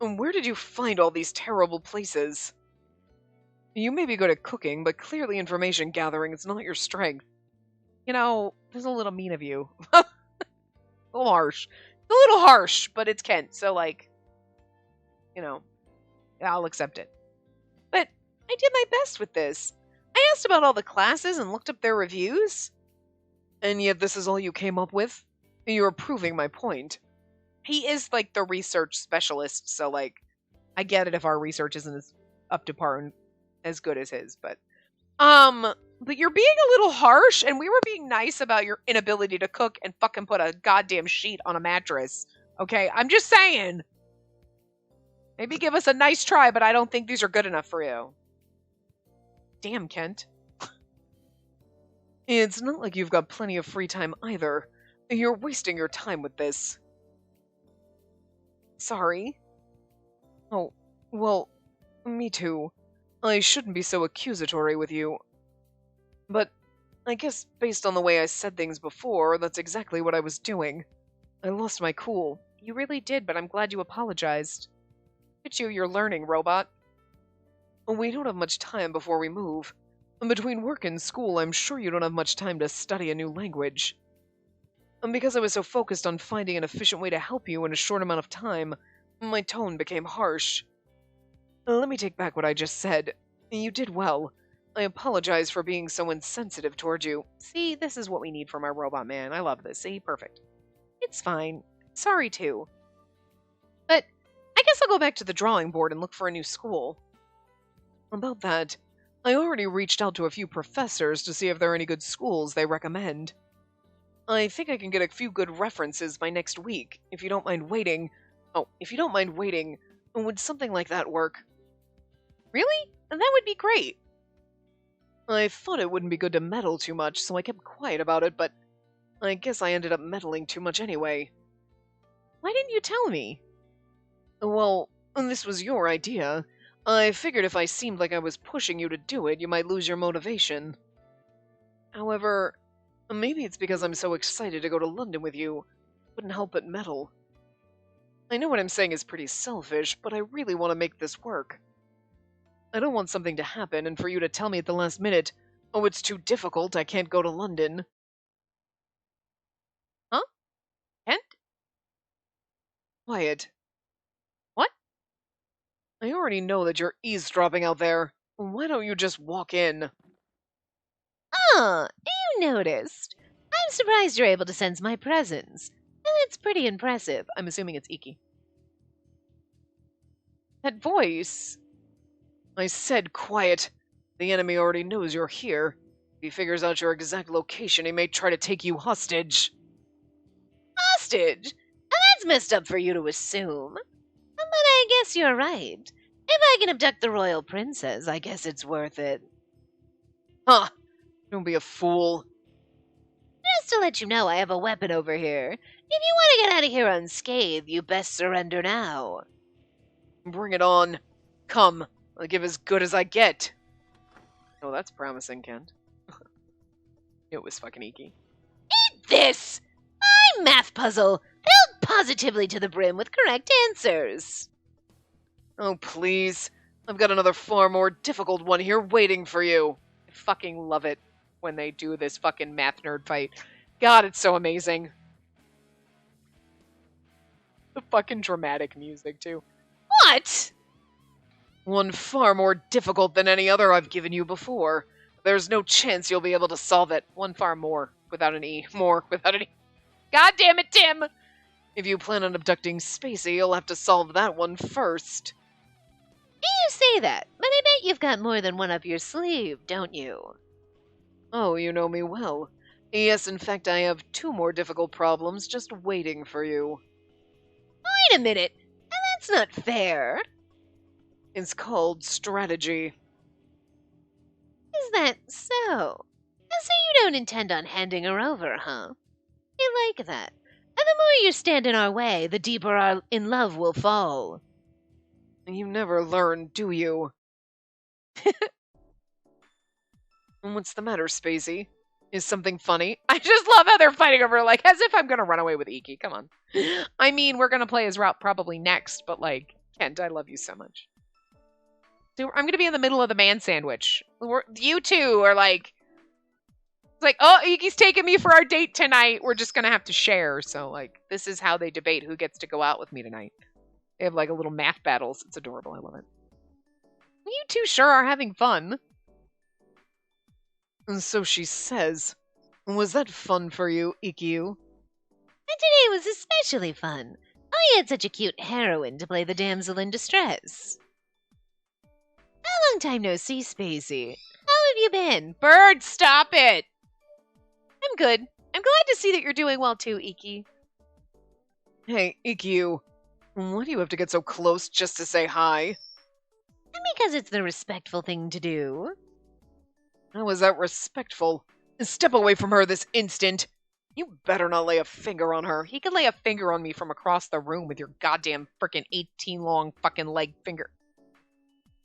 where did you find all these terrible places? You may be good at cooking, but clearly information gathering is not your strength. You know, this is a little mean of you. A little harsh. A little harsh, but it's Kent, so you know, I'll accept it. But I did my best with this. I asked about all the classes and looked up their reviews. And yet this is all you came up with? You're proving my point. He is, the research specialist, so, I get it if our research isn't as up to par and as good as his, but you're being a little harsh, and we were being nice about your inability to cook and fucking put a goddamn sheet on a mattress. Okay? I'm just saying. Maybe give us a nice try, but I don't think these are good enough for you. Damn, Kent. It's not like you've got plenty of free time either. You're wasting your time with this. Sorry. Oh, well, me too. I shouldn't be so accusatory with you. But I guess based on the way I said things before, that's exactly what I was doing. I lost my cool. You really did, but I'm glad you apologized. Look at you, you're learning, robot. We don't have much time before we move. Between work and school, I'm sure you don't have much time to study a new language. And because I was so focused on finding an efficient way to help you in a short amount of time, my tone became harsh. Let me take back what I just said. You did well. I apologize for being so insensitive toward you. See, this is what we need from our robot man. I love this. See, perfect. It's fine. Sorry, too. But I guess I'll go back to the drawing board and look for a new school. About that, I already reached out to a few professors to see if there are any good schools they recommend. I think I can get a few good references by next week, if you don't mind waiting. Oh, if you don't mind waiting, would something like that work? Really? That would be great. I thought it wouldn't be good to meddle too much, so I kept quiet about it, but I guess I ended up meddling too much anyway. Why didn't you tell me? Well, this was your idea. I figured if I seemed like I was pushing you to do it, you might lose your motivation. However, maybe it's because I'm so excited to go to London with you. Couldn't help but meddle. I know what I'm saying is pretty selfish, but I really want to make this work. I don't want something to happen and for you to tell me at the last minute, oh, it's too difficult, I can't go to London. Huh? Kent? Quiet. What? I already know that you're eavesdropping out there. Why don't you just walk in?
Oh, you noticed. I'm surprised you're able to sense my presence. It's pretty impressive.
I'm assuming it's Iki. That voice. I said quiet. The enemy already knows you're here. If he figures out your exact location, he may try to take you hostage.
Hostage? That's messed up for you to assume. But I guess you're right. If I can abduct the royal princess, I guess it's worth it.
Huh. Don't be a fool.
Just to let you know, I have a weapon over here. If you want to get out of here unscathed, you best surrender now.
Bring it on. Come, I'll give as good as I get. Oh, that's promising, Kent. It was fucking Iki.
Eat this! My math puzzle, filled positively to the brim with correct answers.
Oh, please. I've got another far more difficult one here waiting for you. I fucking love it when they do this fucking math nerd fight. God, it's so amazing. The fucking dramatic music, too.
What?
One far more difficult than any other I've given you before. There's no chance you'll be able to solve it. One far more, without an E. More, without an E. God damn it, Tim! If you plan on abducting Spacey, you'll have to solve that one first.
You say that, but I bet you've got more than one up your sleeve, don't you?
Oh, you know me well. Yes, in fact, I have two more difficult problems just waiting for you.
Wait a minute. That's not fair.
It's called strategy.
Is that so? So you don't intend on handing her over, huh? I like that. And the more you stand in our way, the deeper our in love will fall.
You never learn, do you? What's the matter, Spacey? Is something funny? I just love how they're fighting over, like, as if I'm gonna run away with Iki. Come on. I mean, we're gonna play his route probably next, but, like, Kent, I love you so much. So I'm gonna be in the middle of the man sandwich. You two are like, it's like, oh, Iki's taking me for our date tonight. We're just gonna have to share. So, like, this is how they debate who gets to go out with me tonight. They have, like, a little math battles. It's adorable. I love it. You two sure are having fun. And so she says, was that fun for you, Ikkyu?
And today was especially fun. I had such a cute heroine to play the damsel in distress. A long time no see, Spacey. How have you been?
Bird, stop it! I'm good. I'm glad to see that you're doing well too, Iki. Hey, Ikkyu. Why do you have to get so close just to say hi?
And because it's the respectful thing to do.
How is that respectful? Step away from her this instant. You better not lay a finger on her. He could lay a finger on me from across the room with your goddamn frickin' 18 long fucking leg finger.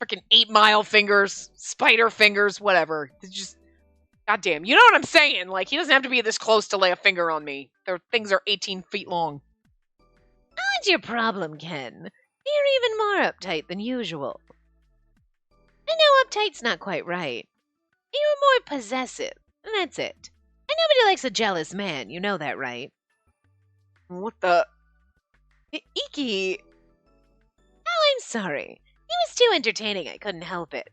Frickin' 8-mile fingers, spider fingers, whatever. It's just, goddamn. You know what I'm saying? Like, he doesn't have to be this close to lay a finger on me. Their things are 18 feet long.
What's your problem, Ken? You're even more uptight than usual. I know uptight's not quite right. You're more possessive, and that's it. And nobody likes a jealous man, you know that, right?
What the? Iki!
Oh, I'm sorry. It was too entertaining, I couldn't help it.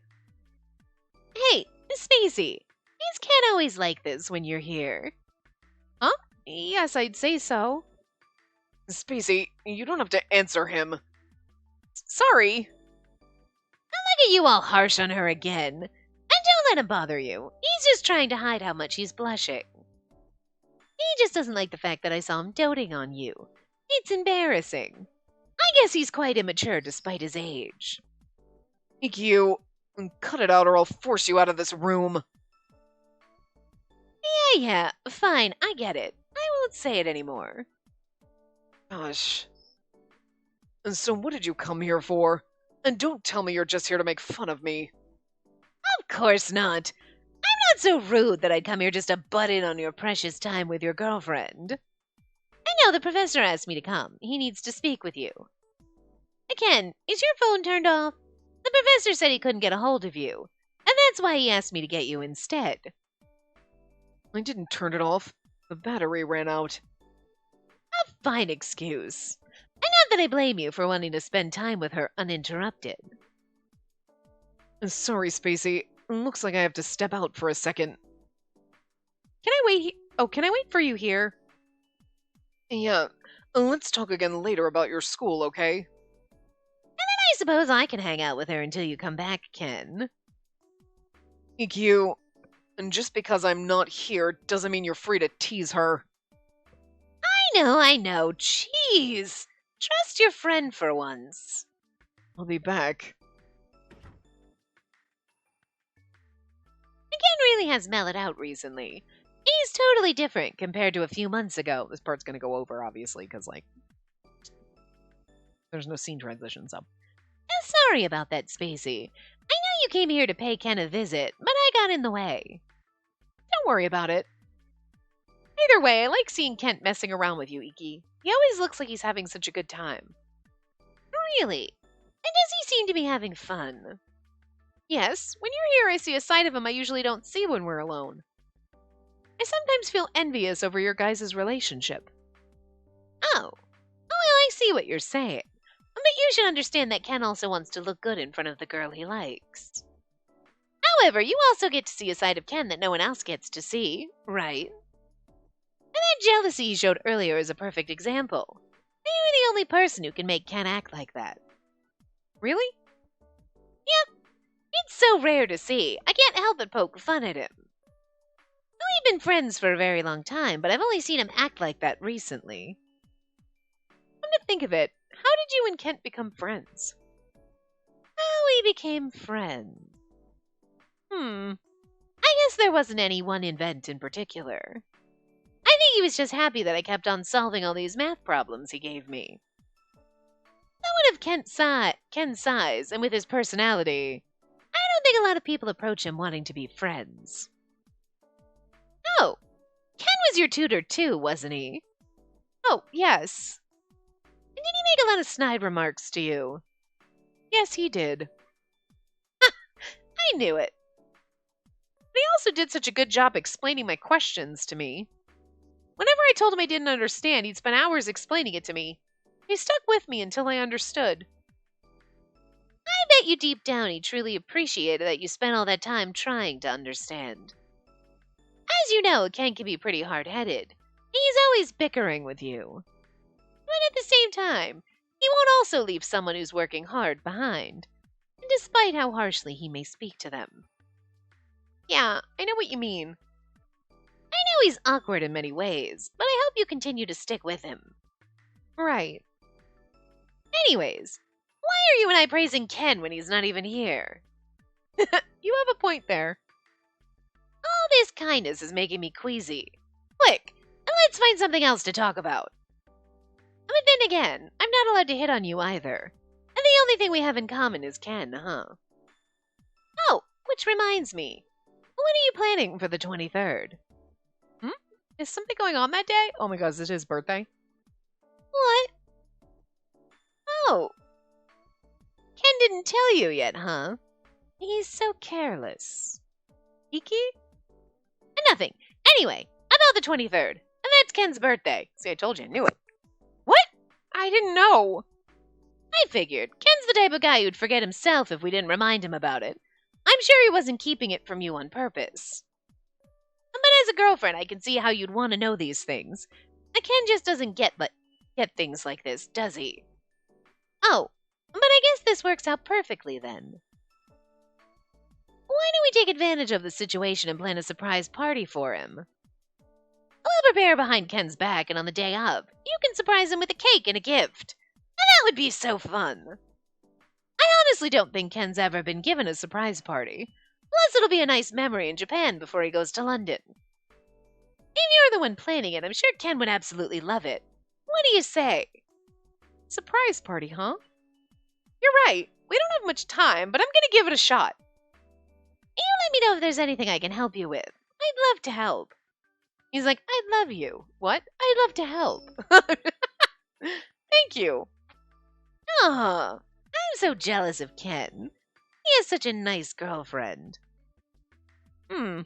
Hey, Spacey, is Ken always like this when you're here?
Huh? Yes, I'd say so. Spacey, you don't have to answer him. Sorry.
Look at you all harsh on her again. And don't let him bother you. He's just trying to hide how much he's blushing. He just doesn't like the fact that I saw him doting on you. It's embarrassing. I guess he's quite immature despite his age.
You cut it out or I'll force you out of this room.
Yeah, fine, I get it. I won't say it anymore.
Gosh. And so what did you come here for? And don't tell me you're just here to make fun of me.
Of course not. I'm not so rude that I'd come here just to butt in on your precious time with your girlfriend. I know the professor asked me to come. He needs to speak with you. Ken, is your phone turned off? The professor said he couldn't get a hold of you, and that's why he asked me to get you instead.
I didn't turn it off. The battery ran out.
A fine excuse. And not that I blame you for wanting to spend time with her uninterrupted.
Sorry, Spacey. Looks like I have to step out for a second. Can I wait? Can I wait for you here? Yeah. Let's talk again later about your school, okay?
And then I suppose I can hang out with her until you come back, Ken.
EQ. And just because I'm not here doesn't mean you're free to tease her.
I know. Jeez. Trust your friend for once.
I'll be back.
Ken really has mellowed out recently. He's totally different compared to a few months ago.
This part's gonna go over, obviously, because, like, there's no scene transition, so.
Sorry about that, Spacey. I know you came here to pay Ken a visit, but I got in the way.
Don't worry about it. Either way, I like seeing Kent messing around with you, Iki. He always looks like he's having such a good time.
Really? And does he seem to be having fun?
Yes, when you're here I see a side of him I usually don't see when we're alone. I sometimes feel envious over your guys' relationship.
Oh. Well, I see what you're saying. But you should understand that Ken also wants to look good in front of the girl he likes. However, you also get to see a side of Ken that no one else gets to see, right? And that jealousy you showed earlier is a perfect example. You're the only person who can make Ken act like that.
Really?
Yep. It's so rare to see. I can't help but poke fun at him. We've been friends for a very long time, but I've only seen him act like that recently.
Come to think of it, how did you and Kent become friends?
How we became friends.
Hmm.
I guess there wasn't any one event in particular. I think he was just happy that I kept on solving all these math problems he gave me. Someone of Ken's size and with his personality, I don't think a lot of people approach him wanting to be friends. Oh, Ken was your tutor too, wasn't he?
Oh, yes.
And did he make a lot of snide remarks to you?
Yes, he did.
I knew it.
But he also did such a good job explaining my questions to me. Whenever I told him I didn't understand, he'd spend hours explaining it to me. He stuck with me until I understood.
I bet you deep down he truly appreciated that you spent all that time trying to understand. As you know, Ken can be pretty hard-headed. He's always bickering with you. But at the same time, he won't also leave someone who's working hard behind, despite how harshly he may speak to them.
Yeah, I know what you mean.
I know he's awkward in many ways, but I hope you continue to stick with him.
Right.
Anyways, why are you and I praising Ken when he's not even here?
You have a point there.
All this kindness is making me queasy. Quick, let's find something else to talk about. But then again, I'm not allowed to hit on you either. And the only thing we have in common is Ken, huh? Oh, which reminds me. What are you planning for the 23rd?
Is something going on that day? Oh my god, is it his birthday?
What? Oh. Ken didn't tell you yet, huh? He's so careless.
Iki?
Nothing. Anyway, about the 23rd. And that's Ken's birthday.
See, I told you I knew it. What? I didn't know.
I figured. Ken's the type of guy who'd forget himself if we didn't remind him about it. I'm sure he wasn't keeping it from you on purpose. But as a girlfriend, I can see how you'd want to know these things. Ken just doesn't get things like this, does he? Oh, but I guess this works out perfectly then. Why don't we take advantage of the situation and plan a surprise party for him? We'll prepare behind Ken's back, and on the day of, you can surprise him with a cake and a gift. And that would be so fun. I honestly don't think Ken's ever been given a surprise party. Plus, it'll be a nice memory in Japan before he goes to London. If you're the one planning it, I'm sure Ken would absolutely love it. What do you say?
Surprise party, huh? You're right. We don't have much time, but I'm gonna give it a shot.
You let me know if there's anything I can help you with. I'd love to help.
He's like, I'd love you. What?
I'd love to help.
Thank you.
Oh, I'm so jealous of Ken. He has such a nice girlfriend. Oh,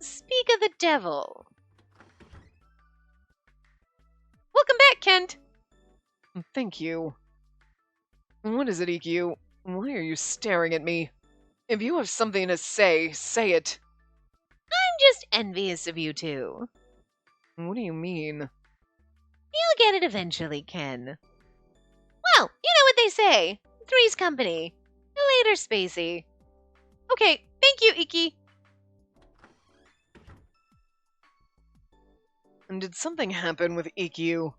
speak of the devil.
Welcome back, Kent. Thank you. What is it, EQ? Why are you staring at me? If you have something to say, say it.
I'm just envious of you two.
What do you mean?
You'll get it eventually, Ken. Well, you know what they say. Three's company. Later, Spacey.
Okay, thank you, Iki. And did something happen with EQ?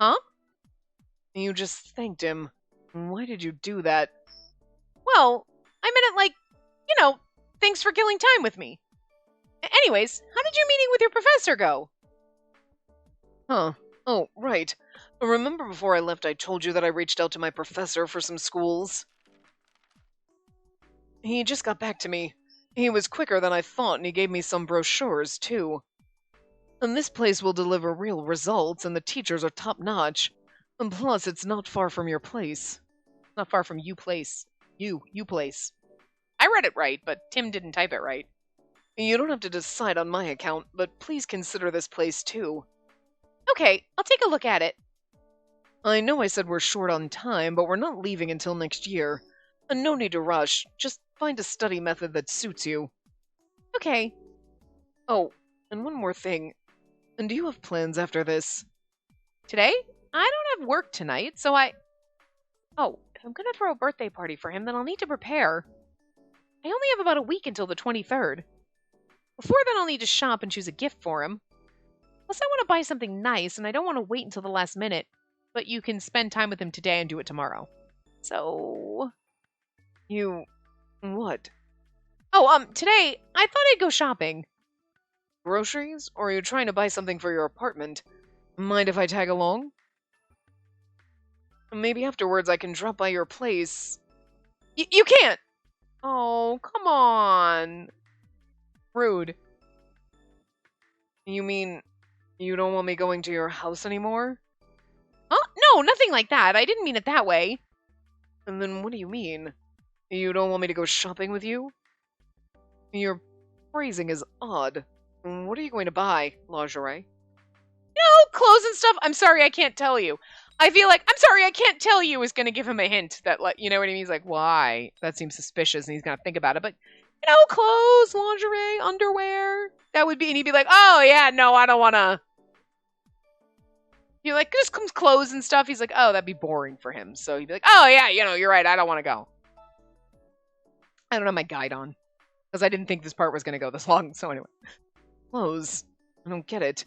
Huh? You just thanked him. Why did you do that? Well, I meant it like, thanks for killing time with me. Anyways, how did your meeting with your professor go? Huh. Oh, right. Remember before I left I told you that I reached out to my professor for some schools? He just got back to me. He was quicker than I thought and he gave me some brochures, too. And this place will deliver real results and the teachers are top-notch. And plus, it's not far from your place. Not far from you place. You place. I read it right, but Tim didn't type it right. You don't have to decide on my account, but please consider this place too. Okay, I'll take a look at it. I know I said we're short on time, but we're not leaving until next year. And no need to rush, just find a study method that suits you. Okay. Oh, and one more thing. And do you have plans after this? Today? I don't have work tonight, so Oh, if I'm gonna throw a birthday party for him, then I'll need to prepare. I only have about a week until the 23rd. Before then, I'll need to shop and choose a gift for him. Plus, I want to buy something nice, and I don't want to wait until the last minute. But you can spend time with him today and do it tomorrow. So... You... What? Oh, today, I thought I'd go shopping. Groceries? Or are you trying to buy something for your apartment? Mind if I tag along? Maybe afterwards I can drop by your place. You can't! Oh, come on. Rude. You mean you don't want me going to your house anymore? Huh? No, nothing like that. I didn't mean it that way. And then what do you mean? You don't want me to go shopping with you? Your phrasing is odd. What are you going to buy, lingerie? No, clothes and stuff. I'm sorry, I can't tell you. I feel like, I'm sorry, I can't tell you is going to give him a hint that, like, you know what I mean? He's like, why? That seems suspicious, and he's going to think about it. But, you know, clothes, lingerie, underwear. That would be, and he'd be like, oh, yeah, no, I don't want to. You're like, just comes clothes and stuff. He's like, oh, that'd be boring for him. So he'd be like, oh, yeah, you know, you're right. I don't want to go. I don't have my guide on. Because I didn't think this part was going to go this long. So anyway. Clothes. I don't get it.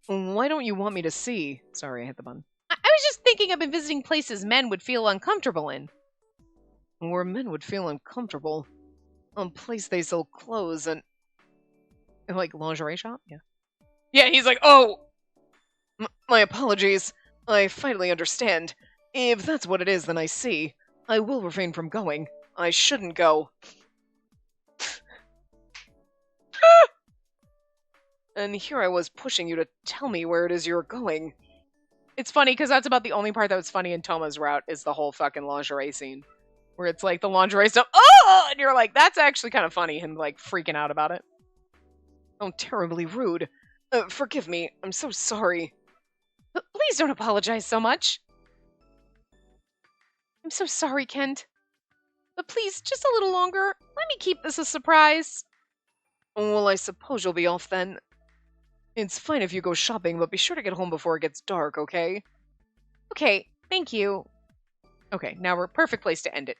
Why don't you want me to see? Sorry, I hit the button. I was just thinking I've been visiting places men would feel uncomfortable in. Where men would feel uncomfortable. A place they sell clothes and... Like, lingerie shop? Yeah. Yeah, he's like, oh! My apologies. I finally understand. If that's what it is, then I see. I will refrain from going. I shouldn't go. And here I was pushing you to tell me where it is you're going. It's funny, because that's about the only part that was funny in Toma's route, is the whole fucking lingerie scene. Where it's like the lingerie stuff, oh! And you're like, that's actually kind of funny, him like freaking out about it. Oh, terribly rude. Forgive me, I'm so sorry. Please don't apologize so much. I'm so sorry, Kent. But please, just a little longer. Let me keep this a surprise. Well, I suppose you'll be off then. It's fine if you go shopping, but be sure to get home before it gets dark, okay? Okay, thank you. Okay, now we're perfect place to end it.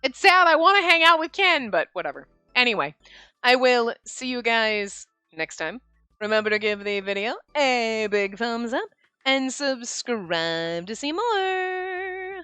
It's sad, I want to hang out with Ken, but whatever. Anyway, I will see you guys next time. Remember to give the video a big thumbs up and subscribe to see more.